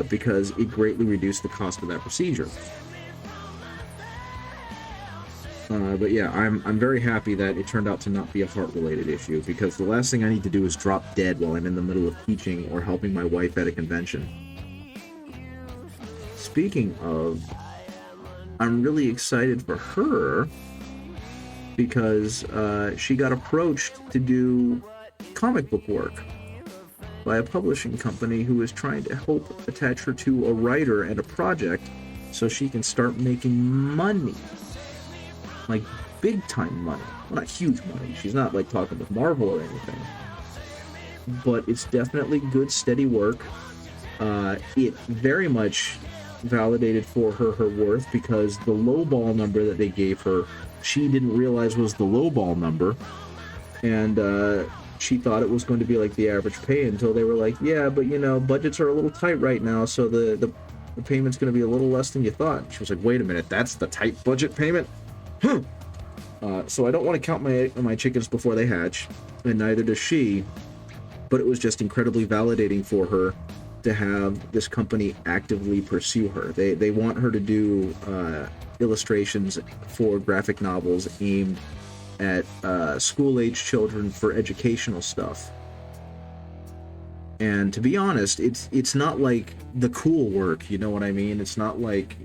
because it greatly reduced the cost of that procedure. But yeah, I'm very happy that it turned out to not be a heart-related issue, because the last thing I need to do is drop dead while I'm in the middle of teaching or helping my wife at a convention. Speaking of, I'm really excited for her because she got approached to do comic book work by a publishing company who is trying to help attach her to a writer and a project so she can start making money. Like big time money. Well, not huge money. She's not like talking with Marvel or anything. But it's definitely good, steady work. It very much validated for her worth, because the lowball number that they gave her, she didn't realize was the lowball number. And she thought it was going to be like the average pay until they were like, yeah, but you know, budgets are a little tight right now, so the payment's going to be a little less than you thought. She was like, wait a minute, that's the tight budget payment? So I don't want to count my chickens before they hatch, and neither does she, but it was just incredibly validating for her to have this company actively pursue her. They want her to do illustrations for graphic novels aimed at school-age children for educational stuff. And to be honest, it's not like the cool work, you know what I mean? It's not like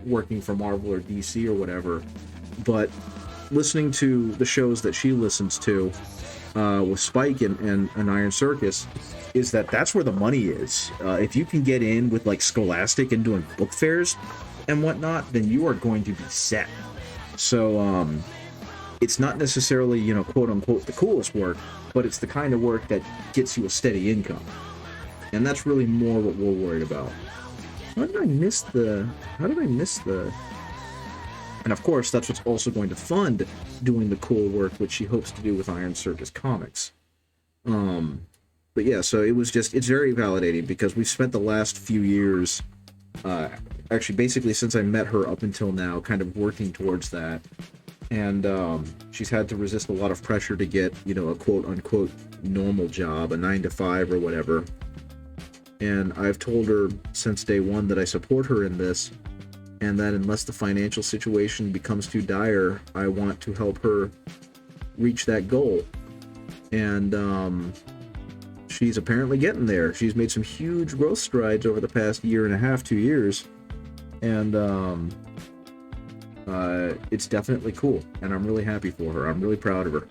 working for Marvel or DC or whatever. But listening to the shows that she listens to with Spike and Iron Circus, is that's where the money is. If you can get in with like Scholastic and doing book fairs and whatnot, then you are going to be set. So it's not necessarily, you know, quote unquote the coolest work, but it's the kind of work that gets you a steady income. And that's really more what we're worried about. How did I miss the... And of course, that's what's also going to fund doing the cool work, which she hopes to do with Iron Circus Comics. But yeah, so it's very validating, because we've spent the last few years, actually basically since I met her up until now, kind of working towards that. And she's had to resist a lot of pressure to get, you know, a quote-unquote normal job, a 9-to-5 or whatever. And I've told her since day one that I support her in this, and that unless the financial situation becomes too dire, I want to help her reach that goal. And she's apparently getting there. She's made some huge growth strides over the past year and a half, 2 years. And it's definitely cool, and I'm really happy for her. I'm really proud of her.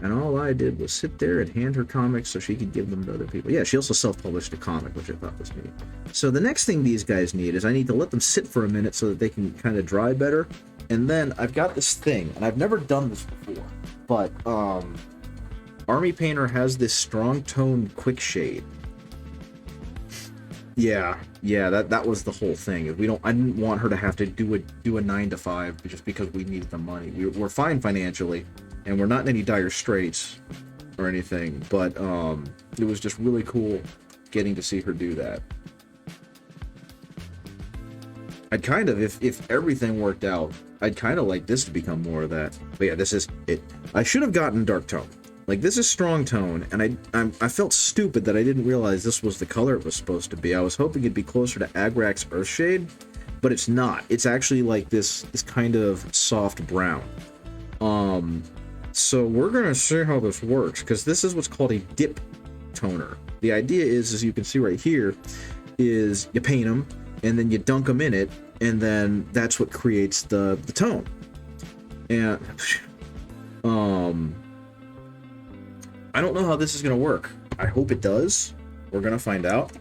And all I did was sit there and hand her comics so she could give them to other people. Yeah, she also self-published a comic, which I thought was neat. So the next thing these guys need is I need to let them sit for a minute so that they can kind of dry better. And then I've got this thing, and I've never done this before, but Army Painter has this strong tone quick shade. Yeah, that was the whole thing. I didn't want her to have to do a 9 to 5 just because we needed the money. We're fine financially, and we're not in any dire straits or anything, but it was just really cool getting to see her do that. I'd kind of, if everything worked out, I'd kind of like this to become more of that. But yeah, this is it. I should have gotten dark tone. Like, this is strong tone, and I felt stupid that I didn't realize this was the color it was supposed to be. I was hoping it'd be closer to Agrax Earthshade, but it's not. It's actually like this kind of soft brown. So we're gonna see how this works, because this is what's called a dip toner. The idea is, as you can see right here, is you paint them, and then you dunk them in it, and then that's what creates the tone. And I don't know how this is going to work. I hope it does. We're going to find out.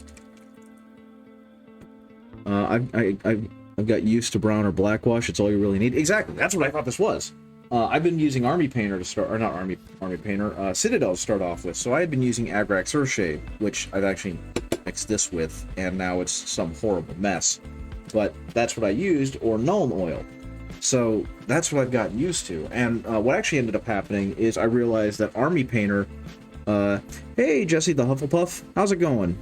I've got used to brown or black wash. It's all you really need. Exactly. That's what I thought this was. I've been using Army Painter to start, or not Army Painter, Citadel to start off with. So I had been using Agrax Earthshade, which I've actually mixed this with, and now it's some horrible mess. But that's what I used, or Nuln Oil. So that's what I've gotten used to. And what actually ended up happening is I realized that Army Painter, hey Jesse the Hufflepuff, how's it going?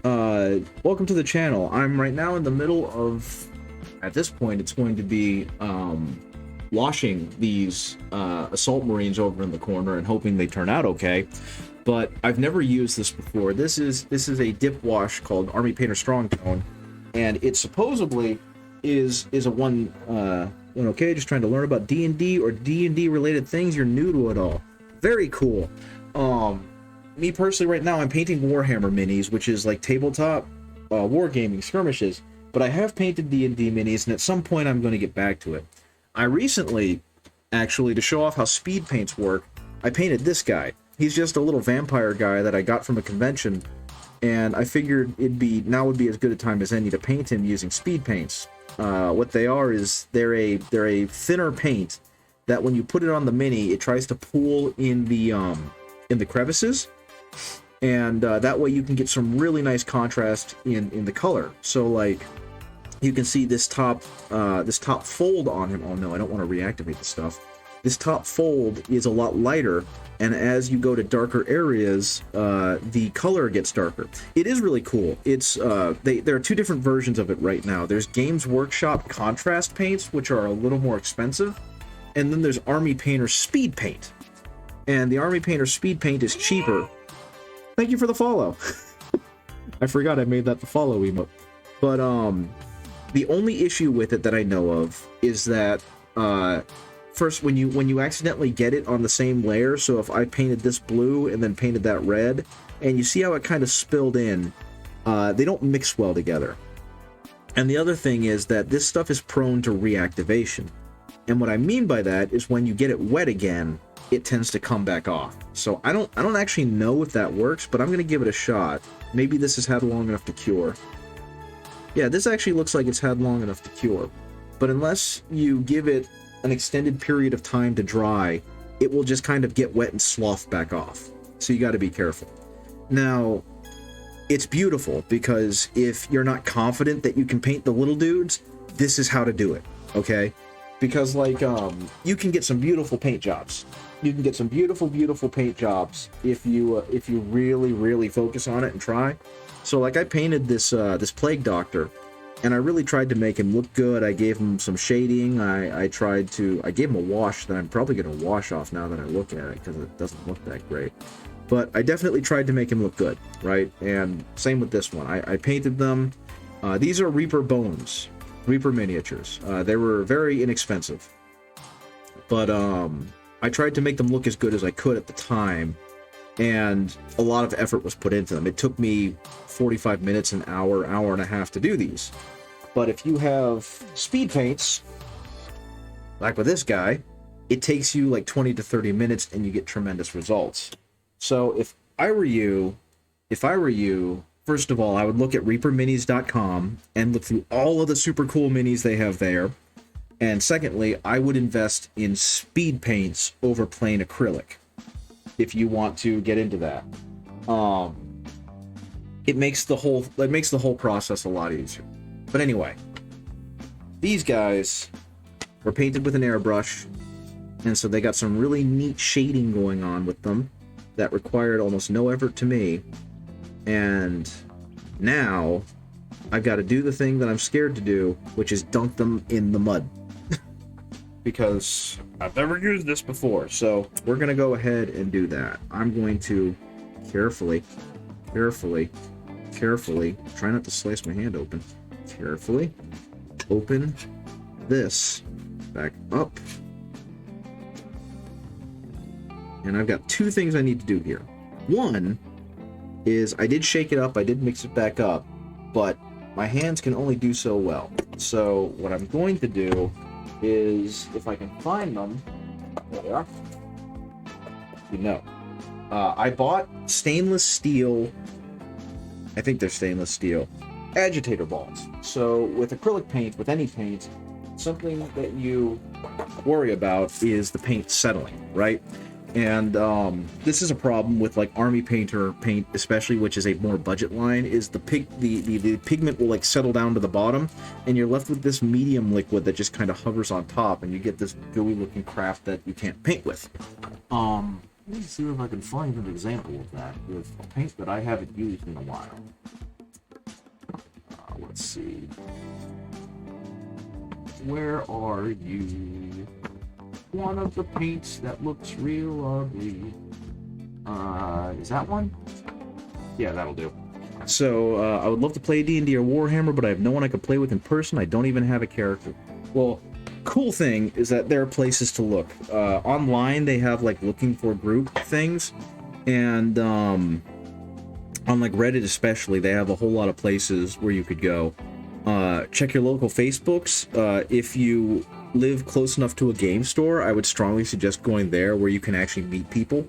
Welcome to the channel. I'm right now in the middle of, at this point, it's going to be washing these Assault Marines over in the corner and hoping they turn out okay. But I've never used this before. This is a dip wash called Army Painter Strong Tone, and it supposedly is a one okay, just trying to learn about D&D or D&D related things. You're new to it all. Very cool. Me personally right now I'm painting Warhammer minis, which is like tabletop wargaming skirmishes, but I have painted D&D minis, and at some point I'm going to get back to it. I recently, actually, to show off how speed paints work, I painted this guy. He's just a little vampire guy that I got from a convention, and I figured now would be as good a time as any to paint him using speed paints. What they are is they're a thinner paint that when you put it on the mini, it tries to pool in the crevices, and that way you can get some really nice contrast in the color. So like you can see this top fold on him. Oh no, I don't want to reactivate the stuff. This top fold is a lot lighter, and as you go to darker areas, the color gets darker. It is really cool. It's there are two different versions of it right now. There's Games Workshop contrast paints, which are a little more expensive, and then there's Army Painter Speed Paint. And the Army Painter Speed Paint is cheaper. Thank you for the follow. I forgot I made that the follow emote. But the only issue with it that I know of is that first, when you accidentally get it on the same layer, so if I painted this blue and then painted that red, and you see how it kind of spilled in, they don't mix well together. And the other thing is that this stuff is prone to reactivation. And what I mean by that is when you get it wet again, it tends to come back off. So I don't actually know if that works, but I'm going to give it a shot. Maybe this has had long enough to cure. Yeah, this actually looks like it's had long enough to cure. But unless you give it an extended period of time to dry, it will just kind of get wet and slough back off. So you got to be careful. Now, it's beautiful because if you're not confident that you can paint the little dudes, this is how to do it, okay? Because like you can get some beautiful paint jobs. You can get some beautiful paint jobs if you really focus on it and try. So like I painted this this Plague Doctor, and I really tried to make him look good. I gave him some shading. I gave him a wash that I'm probably going to wash off now that I look at it, because it doesn't look that great. But I definitely tried to make him look good, right? And same with this one. I painted them. These are Reaper Bones, Reaper miniatures. They were very inexpensive. But I tried to make them look as good as I could at the time, and a lot of effort was put into them. It took me 45 minutes, an hour, hour and a half to do these. But if you have speed paints, like with this guy, it takes you like 20 to 30 minutes and you get tremendous results. So if I were you, first of all, I would look at reaperminis.com and look through all of the super cool minis they have there. And secondly, I would invest in speed paints over plain acrylic if you want to get into that. It makes the whole process a lot easier. But anyway, these guys were painted with an airbrush, and so they got some really neat shading going on with them that required almost no effort to me. And now I've got to do the thing that I'm scared to do, which is dunk them in the mud. Because I've never used this before, so we're going to go ahead and do that. I'm going to carefully, try not to slice my hand open, carefully open this back up. And I've got two things I need to do here. One is I did shake it up, I did mix it back up, but my hands can only do so well. So what I'm going to do is, if I can find them, there they are. I bought stainless steel, I think they're stainless steel, agitator balls. So with acrylic paint, with any paint, something that you worry about is the paint settling, right? And this is a problem with like army painter paint, especially, which is a more budget line, is the pigment will like settle down to the bottom, and you're left with this medium liquid that just kind of hovers on top, and you get this gooey looking crap that you can't paint with. Let me see if I can find an example of that with a paint that I haven't used in a while. Let's see. Where are you? One of the paints that looks real ugly. Is that one? Yeah, that'll do. So, I would love to play D&D or Warhammer, but I have no one I could play with in person. I don't even have a character. Well, cool thing is that there are places to look. Online, they have, like, looking for group things. And, on, like, Reddit especially, they have a whole lot of places where you could go. Check your local Facebooks. If you live close enough to a game store, I would strongly suggest going there where you can actually meet people.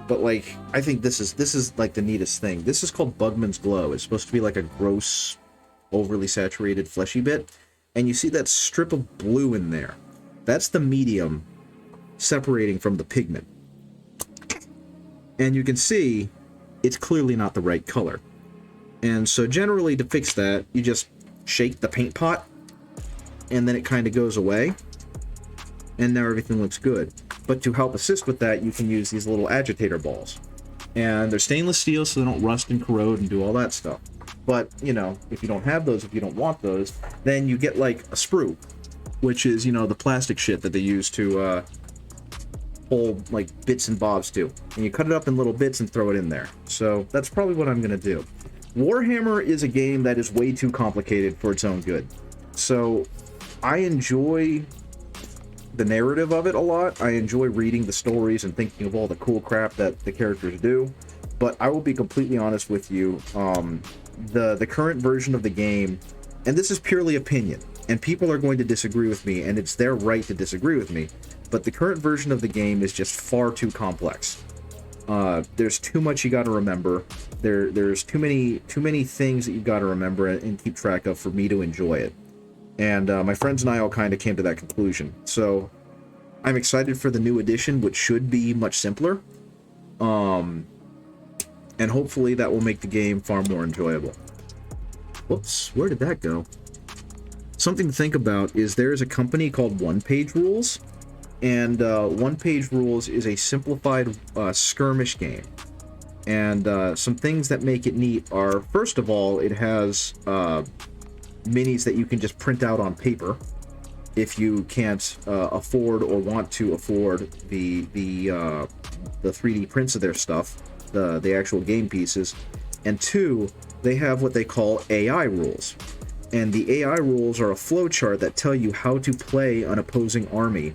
But like, I think this is like the neatest thing. This is called Bugman's Glow. It's supposed to be like a gross, overly saturated fleshy bit, and you see that strip of blue in there. That's the medium separating from the pigment, and you can see it's clearly not the right color. And so generally, to fix that, you just shake the paint pot, and then it kind of goes away, and now everything looks good. But to help assist with that, you can use these little agitator balls, and they're stainless steel, so they don't rust and corrode and do all that stuff. But you know, if you don't have those, if you don't want those, then you get like a sprue, which is, you know, the plastic shit that they use to hold like bits and bobs to, and you cut it up in little bits and throw it in there. So that's probably what I'm gonna do. Warhammer is a game that is way too complicated for its own good. So I enjoy the narrative of it a lot. I enjoy reading the stories and thinking of all the cool crap that the characters do. But I will be completely honest with you, the current version of the game, and this is purely opinion, and people are going to disagree with me, and it's their right to disagree with me, but the current version of the game is just far too complex. There's too much you got to remember. There's too many things that you've got to remember and keep track of for me to enjoy it. And my friends and I all kind of came to that conclusion. So I'm excited for the new edition, which should be much simpler. And hopefully that will make the game far more enjoyable. Whoops, where did that go? Something to think about is there is a company called One Page Rules. And One Page Rules is a simplified skirmish game. And some things that make it neat are, first of all, it has minis that you can just print out on paper if you can't afford or want to afford the 3D prints of their stuff. the actual game pieces, and 2, they have what they call AI rules. And the AI rules are a flowchart that tell you how to play an opposing army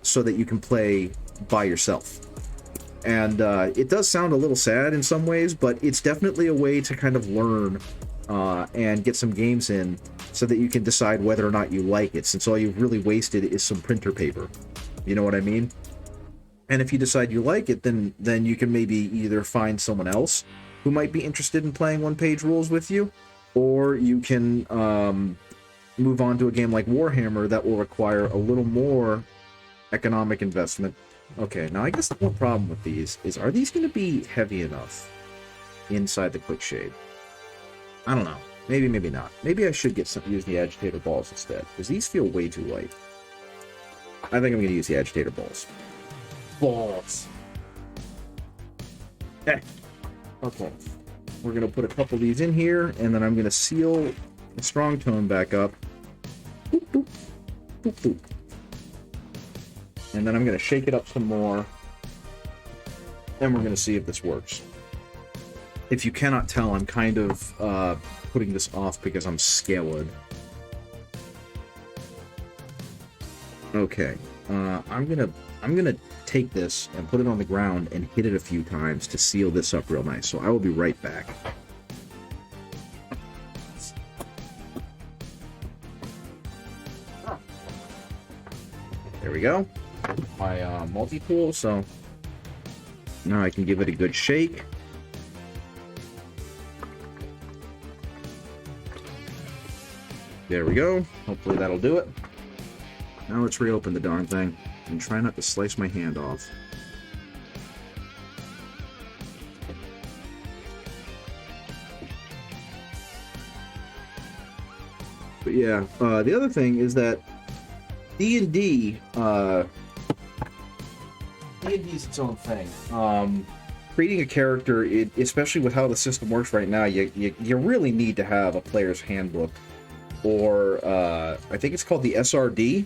so that you can play by yourself. And it does sound a little sad in some ways, but it's definitely a way to kind of learn and get some games in so that you can decide whether or not you like it, since all you've really wasted is some printer paper. You know what I mean? And if you decide you like it, then you can maybe either find someone else who might be interested in playing one-page rules with you, or you can move on to a game like Warhammer that will require a little more economic investment. Okay, now I guess the one problem with these is, are these going to be heavy enough inside the quick shade? I don't know. Maybe, maybe not. Maybe I should use the agitator balls instead, because these feel way too light. I think I'm going to use the agitator balls. Balls! Okay. We're going to put a couple of these in here, and then I'm going to seal the strong tone back up. Boop, boop. Boop, boop. And then I'm going to shake it up some more, and we're going to see if this works. If you cannot tell, I'm kind of putting this off because I'm scared. Okay, I'm gonna take this and put it on the ground and hit it a few times to seal this up real nice. So I will be right back. There we go. My multi-tool. So now I can give it a good shake. There we go. Hopefully that'll do it. Now let's reopen the darn thing and try not to slice my hand off. But yeah, the other thing is that D&D is its own thing. Creating a character, especially with how the system works right now, you really need to have a player's handbook, or I think it's called the SRD.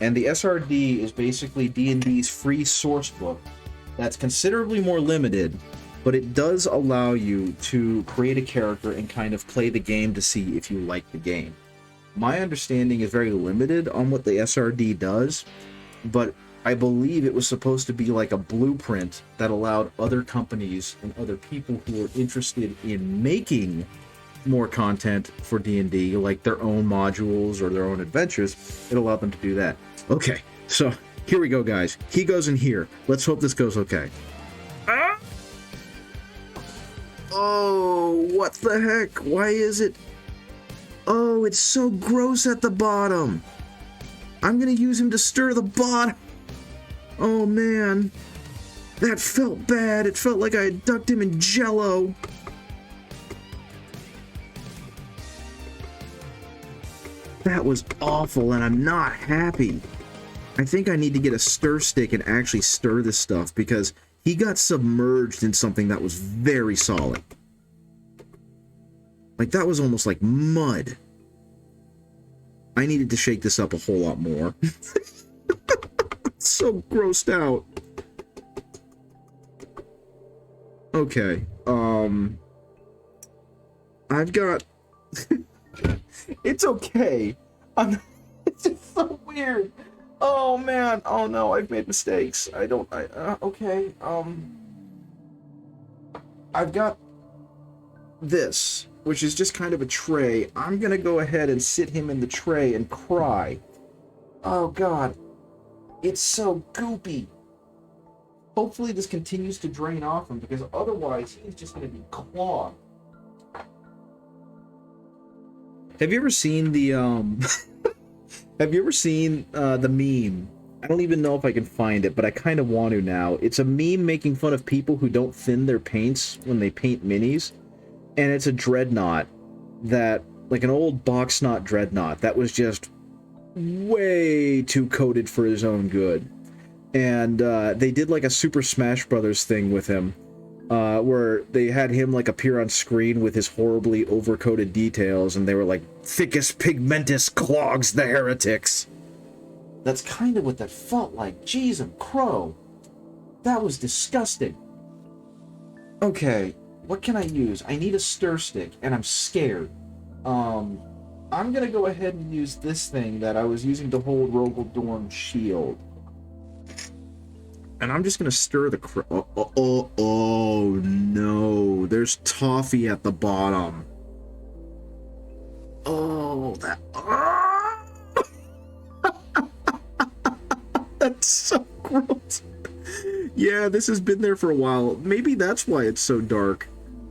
And the SRD is basically D&D's free source book that's considerably more limited, but it does allow you to create a character and kind of play the game to see if you like the game. My understanding is very limited on what the SRD does, but I believe it was supposed to be like a blueprint that allowed other companies and other people who are interested in making more content for D&D, like their own modules or their own adventures, it allowed them to do that. Okay, so here we go, guys. He goes in here. Let's hope this goes okay. Ah! Oh, what the heck? Why is it? Oh, it's so gross at the bottom. I'm gonna use him to stir the bottom. Oh, man. That felt bad. It felt like I had ducked him in Jell-O. That was awful, and I'm not happy. I think I need to get a stir stick and actually stir this stuff, because he got submerged in something that was very solid. Like, that was almost like mud. I needed to shake this up a whole lot more. So grossed out. Okay, I've got... It's okay. It's just so weird. Oh man. Oh no, I've made mistakes. Okay. I've got this, which is just kind of a tray. I'm gonna go ahead and sit him in the tray and cry. Oh god. It's so goopy. Hopefully this continues to drain off him, because otherwise he's just gonna be clogged. Have you ever seen the have you ever seen the meme? I don't even know if I can find it, but I kind of want to now. It's a meme making fun of people who don't thin their paints when they paint minis, and it's a dreadnought that, like an old box knot dreadnought that was just way too coated for his own good. And they did like a Super Smash Brothers thing with him, where they had him like appear on screen with his horribly overcoated details, and they were like, thickest pigmentus clogs the heretics. That's kind of what that felt like. Jeez and crow. That was disgusting. Okay, what can I use? I need a stir stick, and I'm scared. I'm gonna go ahead and use this thing that I was using to hold Rogel Dorn's shield. And I'm just gonna stir the oh no, there's toffee at the bottom. Oh, that that's so gross. Yeah, this has been there for a while. Maybe that's why it's so dark.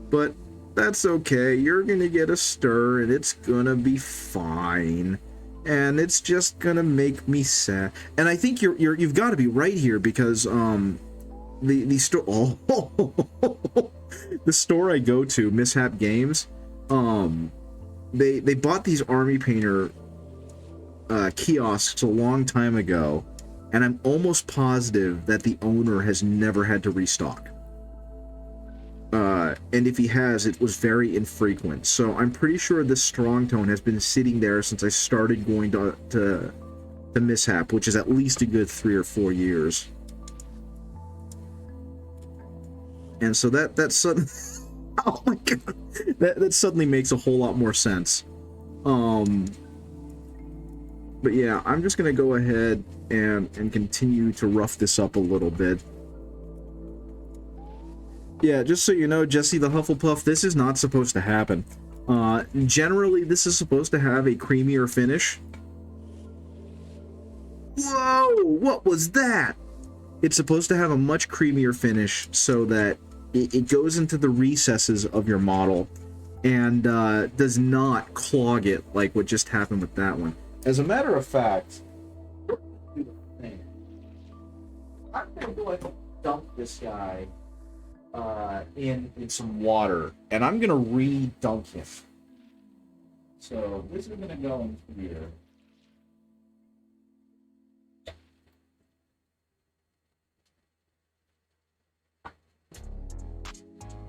But that's okay. You're gonna get a stir and it's gonna be fine. And it's just gonna make me sad. And I think you've got to be right here because the store the store I go to, Mishap Games, they bought these army painter kiosks a long time ago, and I'm almost positive that the owner has never had to restock. And if he has, it was very infrequent. So I'm pretty sure this Strong Tone has been sitting there since I started going to Mishap, which is at least a good 3 or 4 years. And so that suddenly, oh my god, that suddenly makes a whole lot more sense. But yeah, I'm just gonna go ahead and continue to rough this up a little bit. Yeah, just so you know, Jesse the Hufflepuff, this is not supposed to happen. Generally, this is supposed to have a creamier finish. Whoa! What was that? It's supposed to have a much creamier finish so that it goes into the recesses of your model and does not clog it like what just happened with that one. As a matter of fact, I'm going to go ahead and dump this guy in some water, and I'm gonna re-dunk him. So this is gonna go in here.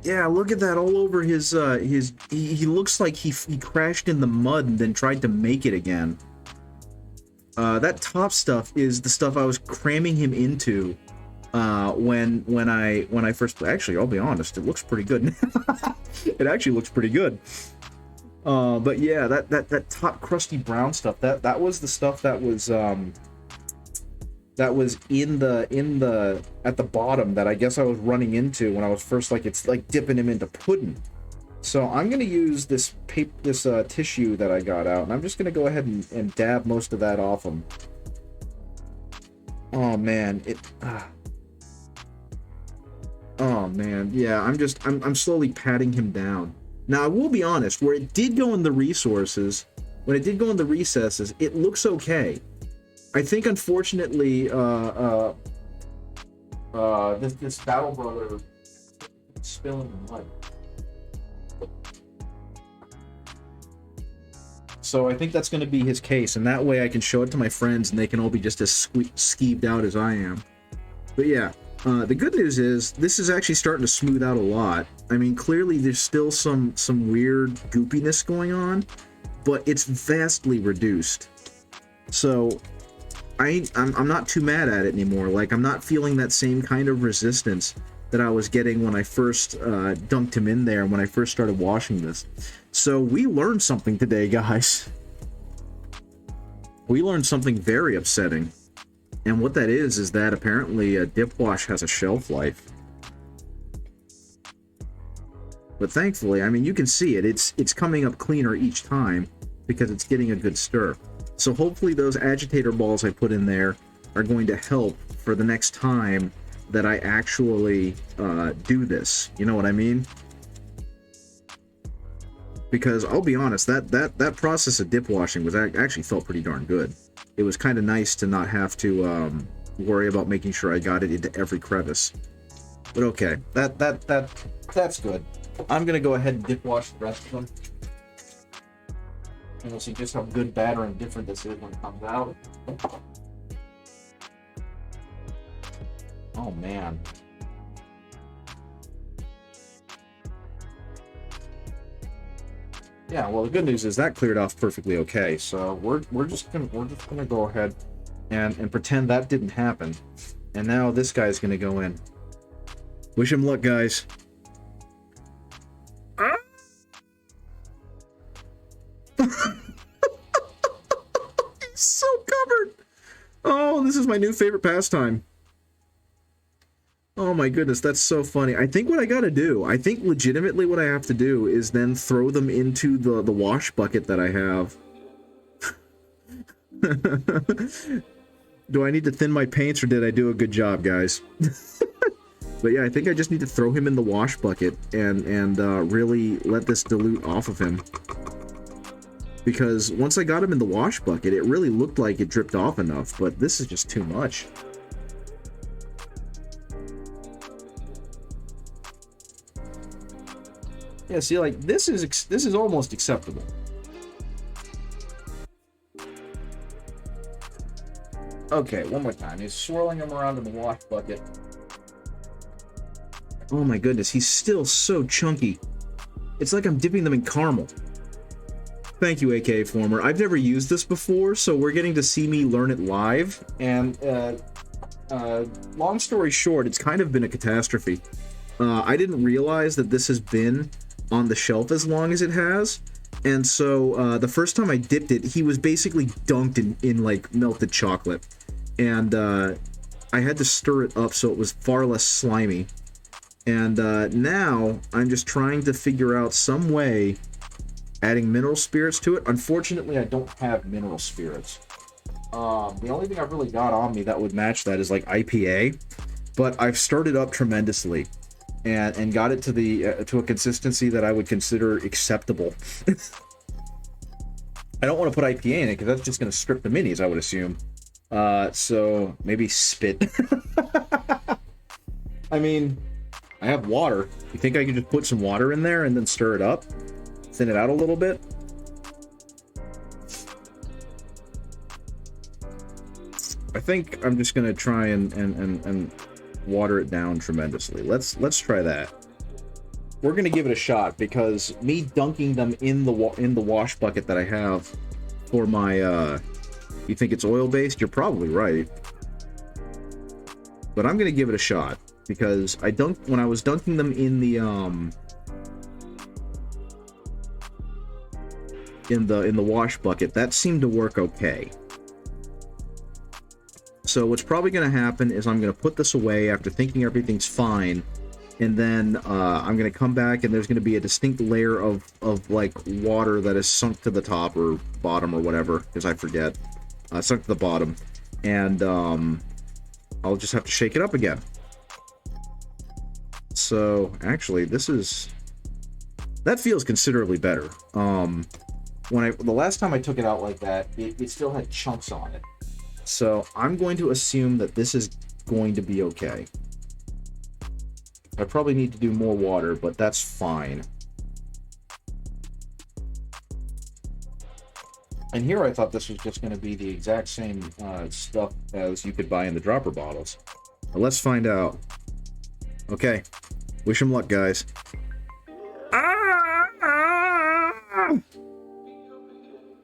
Yeah, look at that all over his he looks like he crashed in the mud and then tried to make it again. That top stuff is the stuff I was cramming him into when I first, actually, I'll be honest, it looks pretty good. It actually looks pretty good. But yeah, that top crusty brown stuff, that was the stuff that was in the at the bottom that I guess I was running into when I was first, like, it's like dipping him into pudding. So I'm gonna use this tissue that I got out, and I'm just gonna go ahead and dab most of that off him. Oh man, oh man, yeah, I'm slowly patting him down. Now I will be honest, where it did go in the resources, when it did go in the recesses, it looks okay. I think unfortunately, this Battle Brother spilling the mud. So I think that's going to be his case, and that way I can show it to my friends and they can all be just as skeeved out as I am. But yeah. The good news is this is actually starting to smooth out a lot. I mean, clearly there's still some weird goopiness going on, but it's vastly reduced. So I'm not too mad at it anymore. Like, I'm not feeling that same kind of resistance that I was getting when I first dunked him in there, when I first started washing this. So we learned something today, guys. We learned something very upsetting. And what that is that apparently a dip wash has a shelf life. But thankfully, I mean, you can see it. It's coming up cleaner each time because it's getting a good stir. So hopefully those agitator balls I put in there are going to help for the next time that I actually do this. You know what I mean? Because I'll be honest, that process of dip washing was actually felt pretty darn good. It was kind of nice to not have to worry about making sure I got it into every crevice. But okay, that's good. I'm gonna go ahead and dip wash the rest of them, and we'll see just how good, bad, or indifferent this is when it comes out. Oh man. Yeah, well, the good news is that cleared off perfectly okay. So we're just gonna go ahead and pretend that didn't happen. And now this guy's gonna go in. Wish him luck, guys. my new favorite pastime. Oh my goodness, that's so funny. I think what I gotta do, I think legitimately what I have to do is then throw them into the wash bucket that I have. Do I need to thin my paints or did I do a good job, guys? But yeah, I think I just need to throw him in the wash bucket and really let this dilute off of him. Because once I got him in the wash bucket, it really looked like it dripped off enough, but this is just too much. Yeah, see, like, this is almost acceptable. Okay, one more time. He's swirling him around in the wash bucket. Oh my goodness, he's still so chunky. It's like I'm dipping them in caramel. Thank you, AKA Former. I've never used this before, so we're getting to see me learn it live. And, long story short, it's kind of been a catastrophe. I didn't realize that this has been on the shelf as long as it has. And so, the first time I dipped it, he was basically dunked in like, melted chocolate. And, I had to stir it up so it was far less slimy. And, now, I'm just trying to figure out some way adding mineral spirits to it. Unfortunately, I don't have mineral spirits. The only thing I've really got on me that would match that is like IPA, but I've stirred it up tremendously and got it to the to a consistency that I would consider acceptable. I don't want to put IPA in it because that's just going to strip the minis, I would assume. So maybe spit. I mean, I have water. You think I could just put some water in there and then stir it up? Thin it out a little bit? I think I'm just gonna try and water it down tremendously. Let's try that. We're gonna give it a shot because me dunking them in the wash bucket that I have for my you think it's oil based? You're probably right. But I'm gonna give it a shot because when I was dunking them in the wash bucket, that seemed to work okay. So what's probably going to happen is I'm going to put this away after thinking everything's fine, and then I'm going to come back and there's going to be a distinct layer of like water that is sunk to the top or bottom or whatever, because I forget, sunk to the bottom, and I'll just have to shake it up again. So actually that feels considerably better. The last time I took it out like that, it still had chunks on it. So I'm going to assume that this is going to be okay. I probably need to do more water, but that's fine. And here I thought this was just going to be the exact same stuff as you could buy in the dropper bottles. But let's find out. Okay. Wish 'em luck, guys.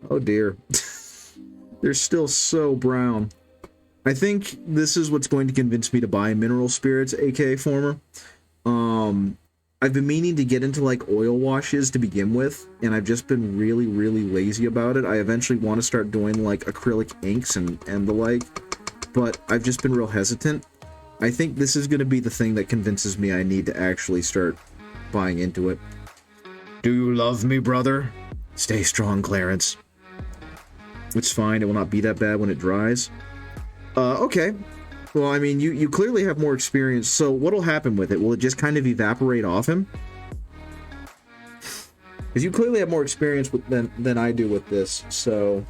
Oh dear. They're still so brown. I think this is what's going to convince me to buy mineral spirits, aka Former. I've been meaning to get into like oil washes to begin with, and I've just been really, really lazy about it. I eventually want to start doing like acrylic inks and the like, but I've just been real hesitant. I think this is going to be the thing that convinces me I need to actually start buying into it. Do you love me, brother? Stay strong, Clarence. It's fine, it will not be that bad when it dries. Okay. Well, I mean, you clearly have more experience, so what'll happen with it? Will it just kind of evaporate off him? Because you clearly have more experience than I do with this, so...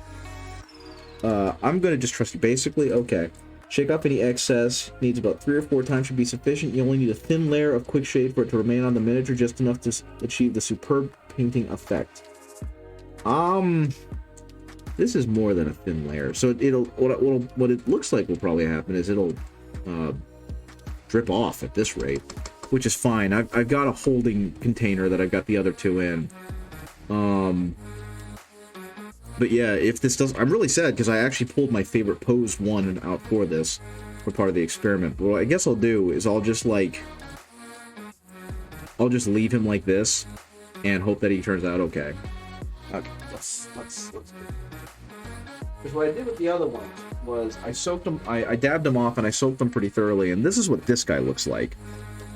I'm gonna just trust you. Basically, okay. Shake off any excess. Needs about 3 or 4 times should be sufficient. You only need a thin layer of quick shade for it to remain on the miniature, just enough to achieve the superb painting effect. This is more than a thin layer, so what it looks like will probably happen is it'll drip off at this rate, which is fine. I've got a holding container that I've got the other 2 in. But yeah, if this does, I'm really sad because I actually pulled my favorite pose 1 out for this for part of the experiment. But what I guess I'll do is I'll just leave him like this and hope that he turns out okay. Okay, let's do it. Because what I did with the other ones was I soaked them, I dabbed them off and I soaked them pretty thoroughly, and this is what this guy looks like.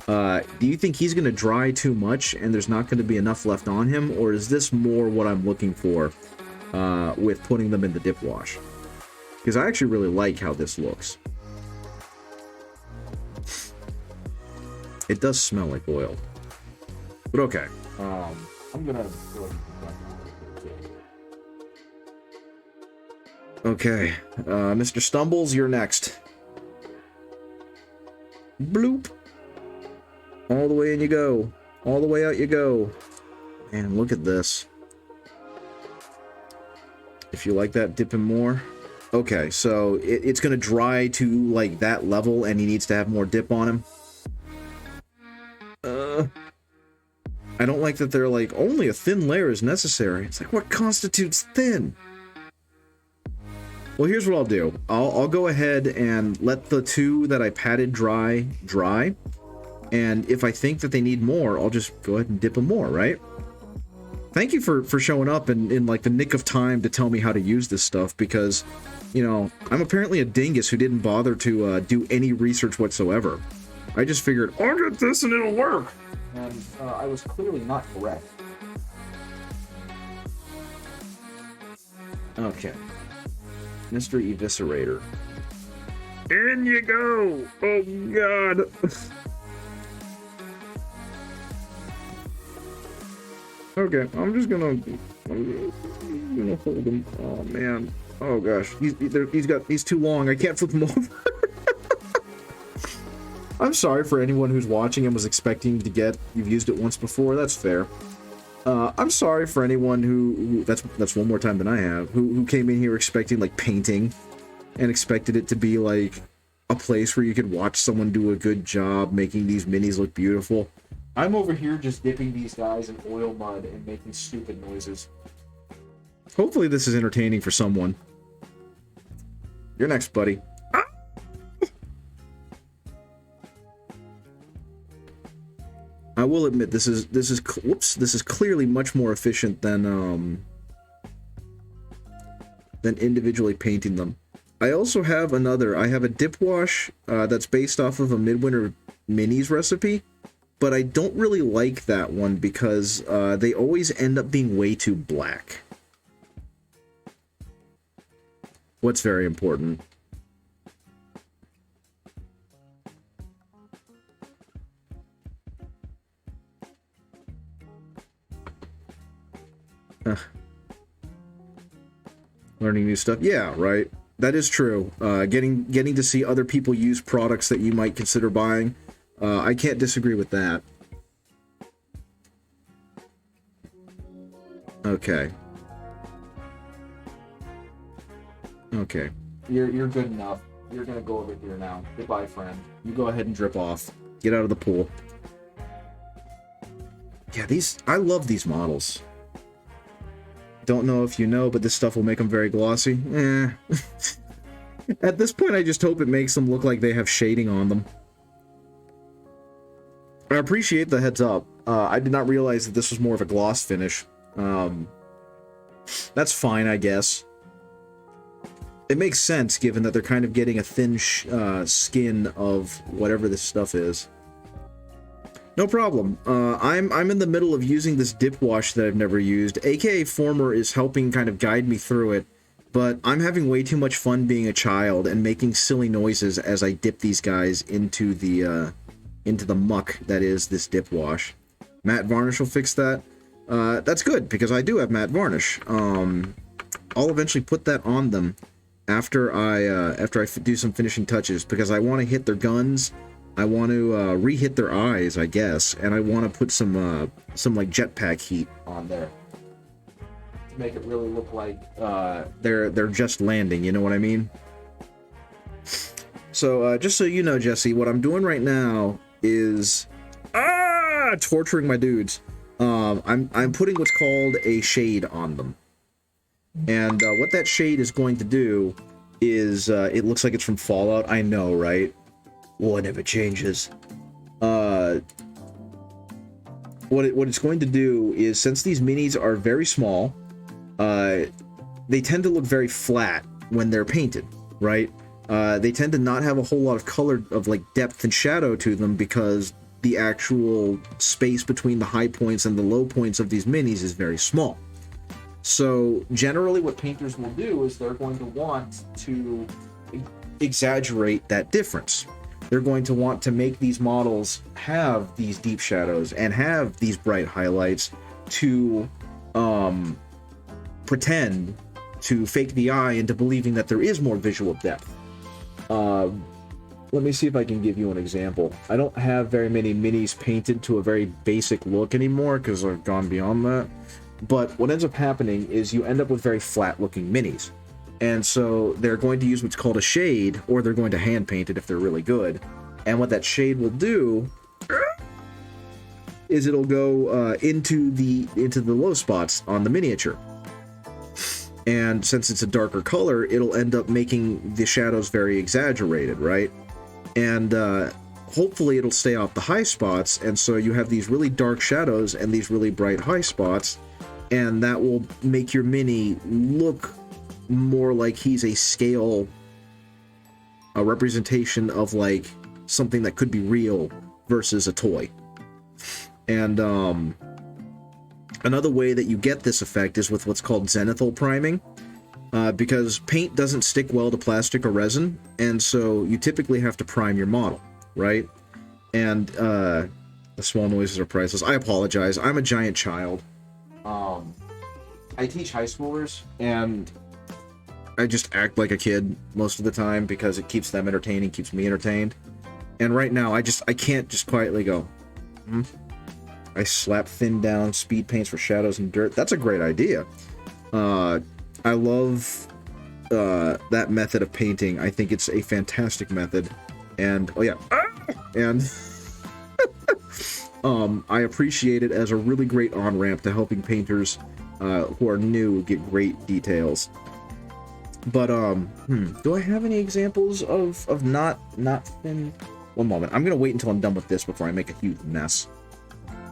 Do you think he's going to dry too much and there's not going to be enough left on him, or is this more what I'm looking for with putting them in the dip wash? Because I actually really like how this looks. It does smell like oil. But okay. I'm going to go ahead and put that on. Okay. Mr. Stumbles, you're next. Bloop. All the way in you go. All the way out you go. Man, look at this. If you like that, dip him more. Okay, so it's going to dry to, like, that level, and he needs to have more dip on him. I don't like that they're like, only a thin layer is necessary. It's like, what constitutes thin? Well, here's what I'll do. I'll go ahead and let the two that I patted dry. And if I think that they need more, I'll just go ahead and dip them more, right? Thank you for showing up in like the nick of time to tell me how to use this stuff, because, you know, I'm apparently a dingus who didn't bother to do any research whatsoever. I just figured, I'll get this and it'll work. And I was clearly not correct. Okay. Mr. Eviscerator. In you go! Oh, God! Okay, I'm just gonna hold him. Oh, man. Oh, gosh. He's too long. I can't flip him over. I'm sorry for anyone who's watching and was expecting to get, you've used it once before, that's fair. I'm sorry for anyone who that's one more time than I have, who came in here expecting, like, painting, and expected it to be, like, a place where you could watch someone do a good job making these minis look beautiful. I'm over here just dipping these guys in oil mud and making stupid noises. Hopefully this is entertaining for someone. You're next, buddy. I will admit this is clearly much more efficient than individually painting them. I also have I have a dip wash that's based off of a Midwinter Minis recipe, but I don't really like that one because they always end up being way too black. What's very important? Learning new stuff. Yeah, right. That is true. Getting to see other people use products that you might consider buying. I can't disagree with that. Okay. Okay. You're good enough. You're gonna go over here now. Goodbye, friend. You go ahead and drip off. Get out of the pool. Yeah, I love these models. Don't know if you know, but this stuff will make them very glossy. At this point, I just hope it makes them look like they have shading on them. I appreciate the heads up. I did not realize that this was more of a gloss finish. That's fine, I guess. It makes sense, given that they're kind of getting a thin skin of whatever this stuff is. No problem. I'm in the middle of using this dip wash that I've never used. AKA Former is helping kind of guide me through it, but I'm having way too much fun being a child and making silly noises as I dip these guys into the muck that is this dip wash. Matte varnish will fix that. That's good, because I do have matte varnish. I'll eventually put that on them after I do some finishing touches, because I want to hit their guns. I want to re-hit their eyes, I guess, and I want to put some like jetpack heat on there to make it really look like they're just landing. You know what I mean? So just so you know, Jesse, what I'm doing right now is torturing my dudes. I'm putting what's called a shade on them, and what that shade is going to do is it looks like it's from Fallout. I know, right? What never changes. What it's going to do is, since these minis are very small, they tend to look very flat when they're painted. right? They tend to not have a whole lot of color of like depth and shadow to them because the actual space between the high points and the low points of these minis is very small. So generally what painters will do is they're going to want to exaggerate that difference. They're going to want to make these models have these deep shadows and have these bright highlights to pretend to fake the eye into believing that there is more visual depth. Let me see if I can give you an example. I don't have very many minis painted to a very basic look anymore because I've gone beyond that. But what ends up happening is you end up with very flat looking minis. And so they're going to use what's called a shade, or they're going to hand paint it if they're really good. And what that shade will do is it'll go into the low spots on the miniature. And since it's a darker color, it'll end up making the shadows very exaggerated, right? And hopefully it'll stay off the high spots, and so you have these really dark shadows and these really bright high spots, and that will make your mini look more like he's a representation of like something that could be real versus a toy. And another way that you get this effect is with what's called zenithal priming, because paint doesn't stick well to plastic or resin, and so you typically have to prime your model, right? And the small noises are priceless. I apologize. I'm a giant child. I teach high schoolers, and I just act like a kid most of the time because it keeps them entertaining, keeps me entertained. And right now, I can't just quietly go, I slap thin down speed paints for shadows and dirt. That's a great idea. I love that method of painting. I think it's a fantastic method. And, oh yeah. And I appreciate it as a really great on-ramp to helping painters who are new get great details. But, do I have any examples of not thin? One moment. I'm gonna wait until I'm done with this before I make a huge mess.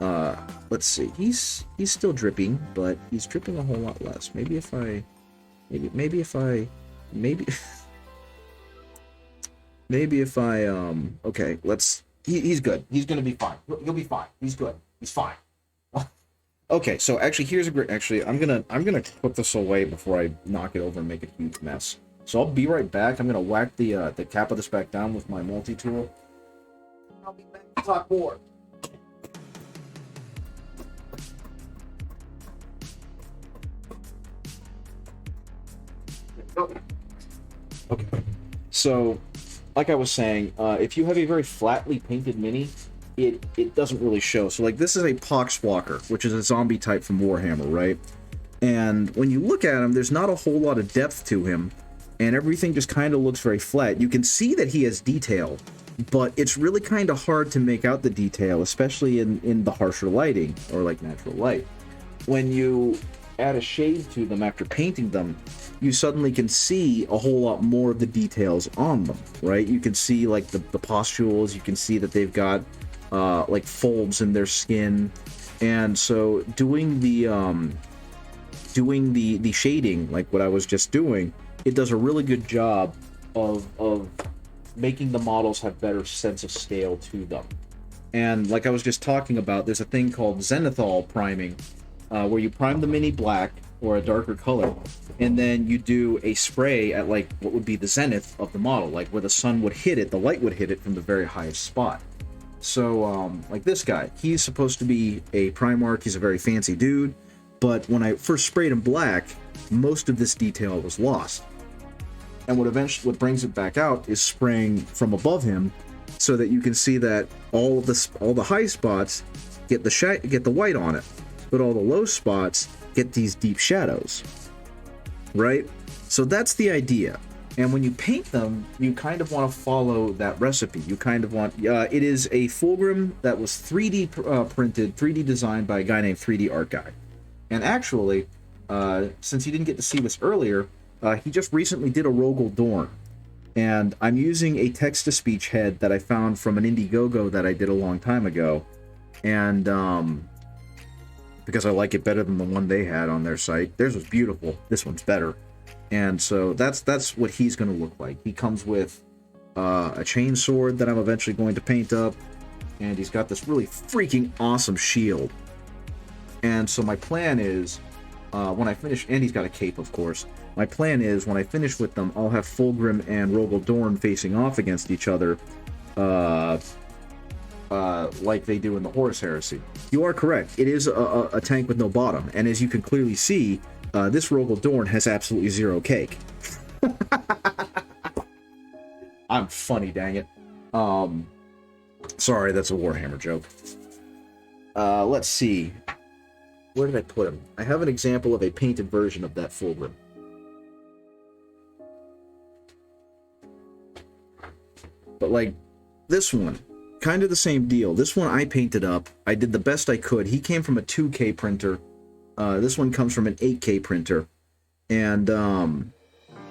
Let's see. He's still dripping, but he's dripping a whole lot less. Maybe if I okay, he's good. He's gonna be fine. He'll be fine. He's good. He's fine. Okay, so actually I'm gonna put this away before I knock it over and make a huge mess. So I'll be right back. I'm gonna whack the cap of this back down with my multi-tool. I'll be back to talk more. Okay. So, like I was saying, if you have a very flatly painted mini, it doesn't really show. So, like, this is a Poxwalker, which is a zombie type from Warhammer, right? And when you look at him, there's not a whole lot of depth to him, and everything just kind of looks very flat. You can see that he has detail, but it's really kind of hard to make out the detail, especially in the harsher lighting, or like natural light. When you add a shade to them after painting them, you suddenly can see a whole lot more of the details on them, right? You can see like the pustules, you can see that they've got like folds in their skin, and so doing the shading, like what I was just doing, it does a really good job of making the models have better sense of scale to them. And like I was just talking about, there's a thing called zenithal priming, where you prime the mini black or a darker color, and then you do a spray at like what would be the zenith of the model, like where the sun would hit it, the light would hit it from the very highest spot. So like this guy, he's supposed to be a Primarch, he's a very fancy dude, but when I first sprayed him black, most of this detail was lost. And what brings it back out is spraying from above him, so that you can see that all the high spots get the white on it, but all the low spots get these deep shadows, right? So that's the idea. And when you paint them, you kind of want to follow that recipe. You kind of want, it is a Fulgrim that was 3D printed, 3D designed by a guy named 3D Art Guy. And actually, since you didn't get to see this earlier, he just recently did a Rogel Dorn. And I'm using a text-to-speech head that I found from an Indiegogo that I did a long time ago. And, because I like it better than the one they had on their site. Theirs was beautiful. This one's better. And so that's what he's going to look like. He comes with a chain sword that I'm eventually going to paint up, and he's got this really freaking awesome shield. And so my plan is, when I finish, and he's got a cape, of course. My plan is, when I finish with them, I'll have Fulgrim and Rogel Dorn facing off against each other, like they do in the Horus Heresy. You are correct. It is a tank with no bottom, and as you can clearly see, this Rogel Dorn has absolutely zero cake. I'm funny, dang it. Sorry, that's a Warhammer joke. Let's see. Where did I put him? I have an example of a painted version of that Fulgrim. But like this one, kind of the same deal. This one I painted up. I did the best I could. He came from a 2K printer. This one comes from an 8K printer. And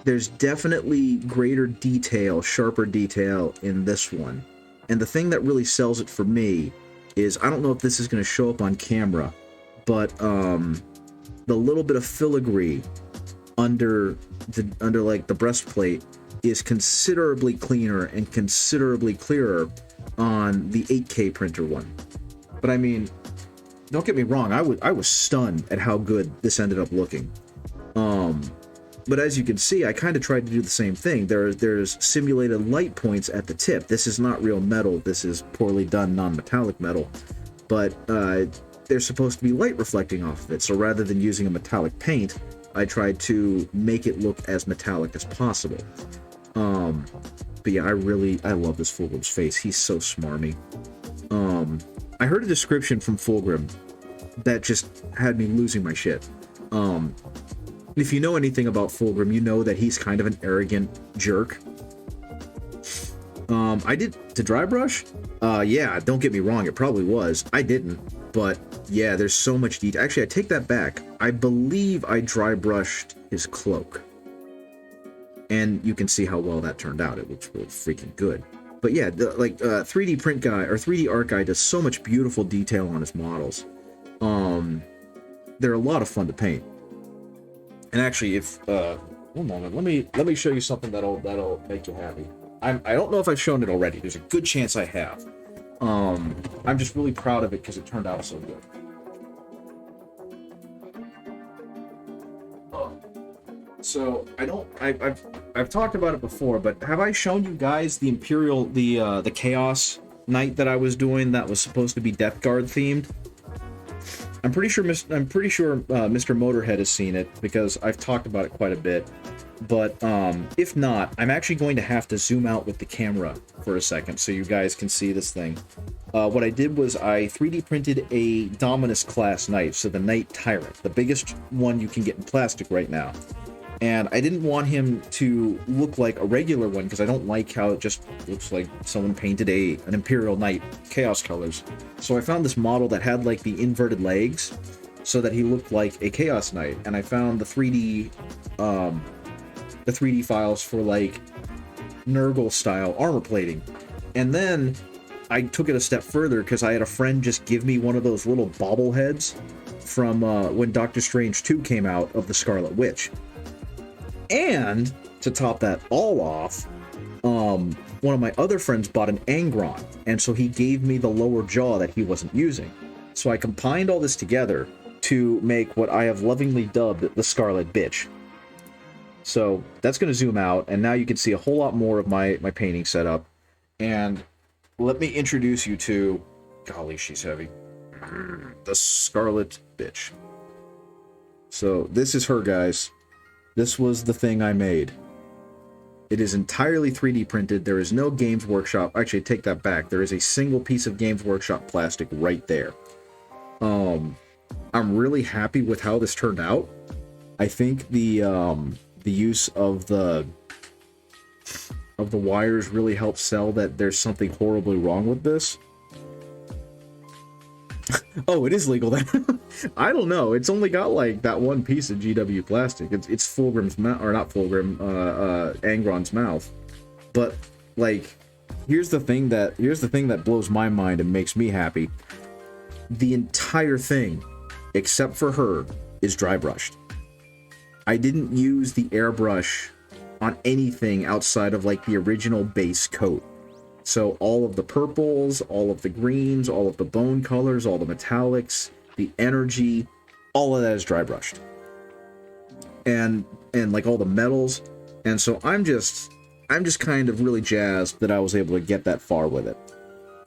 there's definitely greater detail, sharper detail in this one. And the thing that really sells it for me is, I don't know if this is going to show up on camera, but the little bit of filigree under like the breastplate is considerably cleaner and considerably clearer on the 8K printer one. But I mean, don't get me wrong, I was stunned at how good this ended up looking. But as you can see, I kind of tried to do the same thing. There's simulated light points at the tip. This is not real metal. This is poorly done non-metallic metal. But there's supposed to be light reflecting off of it. So rather than using a metallic paint, I tried to make it look as metallic as possible. But yeah, I love this Fulgrim's face. He's so smarmy. I heard a description from Fulgrim that just had me losing my shit. If you know anything about Fulgrim, you know that he's kind of an arrogant jerk. I did to dry brush? Yeah, don't get me wrong, it probably was. I didn't, but yeah, there's so much detail. Actually, I take that back. I believe I dry brushed his cloak. And you can see how well that turned out. It looks really freaking good. But yeah, 3D print guy or 3D art guy does so much beautiful detail on his models. They're a lot of fun to paint. And actually, if one moment, let me show you something that'll make you happy. I don't know if I've shown it already. There's a good chance I have. I'm just really proud of it because it turned out so good. So I've talked about it before, but have I shown you guys the Imperial, the Chaos Knight that I was doing that was supposed to be Death Guard themed? I'm pretty sure Mr. Motorhead has seen it because I've talked about it quite a bit. But if not, I'm actually going to have to zoom out with the camera for a second so you guys can see this thing. What I did was I 3D printed a Dominus class knight, so the Knight Tyrant, the biggest one you can get in plastic right now. And I didn't want him to look like a regular one because I don't like how it just looks like someone painted an Imperial Knight Chaos colors. So I found this model that had like the inverted legs so that he looked like a Chaos Knight. And I found the 3D files for like Nurgle style armor plating. And then I took it a step further because I had a friend just give me one of those little bobbleheads from when Doctor Strange 2 came out of the Scarlet Witch. And to top that all off, one of my other friends bought an Angron, and so he gave me the lower jaw that he wasn't using. So I combined all this together to make what I have lovingly dubbed the Scarlet Bitch. So that's going to zoom out, and now you can see a whole lot more of my painting setup. And let me introduce you to, golly, she's heavy, the Scarlet Bitch. So this is her, guys. This was the thing I made. It is entirely 3D printed. There is no Games Workshop. Actually, take that back. There is a single piece of Games Workshop plastic right there. I'm really happy with how this turned out. I think the use of the wires really helped sell that there's something horribly wrong with this. Oh, it is legal then. I don't know. It's only got like that one piece of GW plastic. It's Fulgrim's mouth, or not Fulgrim, Angron's mouth. But like, here's the thing that blows my mind and makes me happy. The entire thing, except for her, is dry brushed. I didn't use the airbrush on anything outside of like the original base coat. So all of the purples, all of the greens, all of the bone colors, all the metallics, the energy, all of that is dry brushed. And like all the metals. And so I'm just kind of really jazzed that I was able to get that far with it.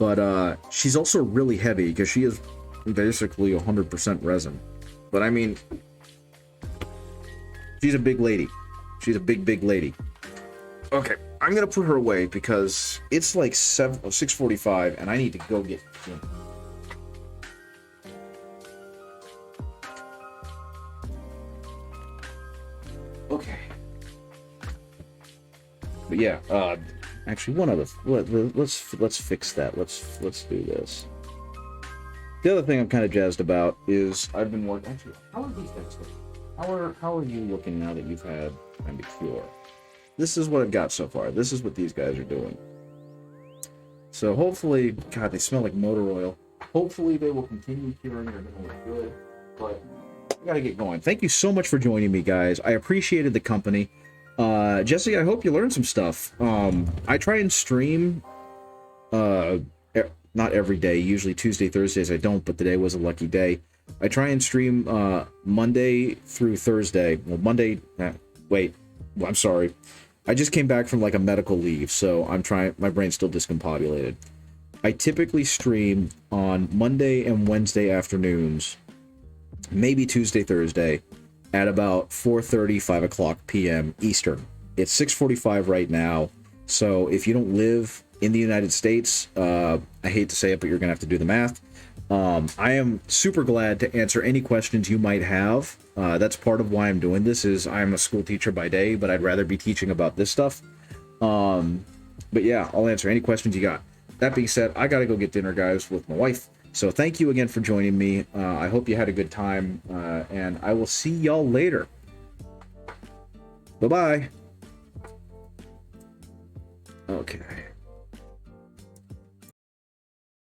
But she's also really heavy because she is basically 100% resin. But I mean, she's a big lady. She's a big lady. Okay, I'm gonna put her away because it's like 6:45 and I need to go get dinner. Okay. But yeah, actually one other let's fix that. Let's do this. The other thing I'm kind of jazzed about is I've been working. Actually, how are these guys looking? How are you looking now that you've had time to cure? This is what I've got so far. This is what these guys are doing. So hopefully, God, they smell like motor oil. Hopefully they will continue curing. They're going to look good, but I gotta get going. Thank you so much for joining me, guys. I appreciated the company. Jesse, I hope you learned some stuff. I try and stream, not every day. Usually Tuesday, Thursdays I don't, but today was a lucky day. I try and stream Monday through Thursday. Well, Monday. I'm sorry. I just came back from like a medical leave, so I'm trying. My brain's still discombobulated. I typically stream on Monday and Wednesday afternoons, maybe Tuesday, Thursday, at about 4:30, 5 o'clock p.m. Eastern. It's 6:45 right now, so if you don't live in the United States, I hate to say it, but you're gonna have to do the math. I am super glad to answer any questions you might have. That's part of why I'm doing this. Is I'm a school teacher by day, but I'd rather be teaching about this stuff. But yeah, I'll answer any questions you got. That being said, I gotta go get dinner, guys, with my wife. So thank you again for joining me. I hope you had a good time, and I will see y'all later. Bye-bye. Okay.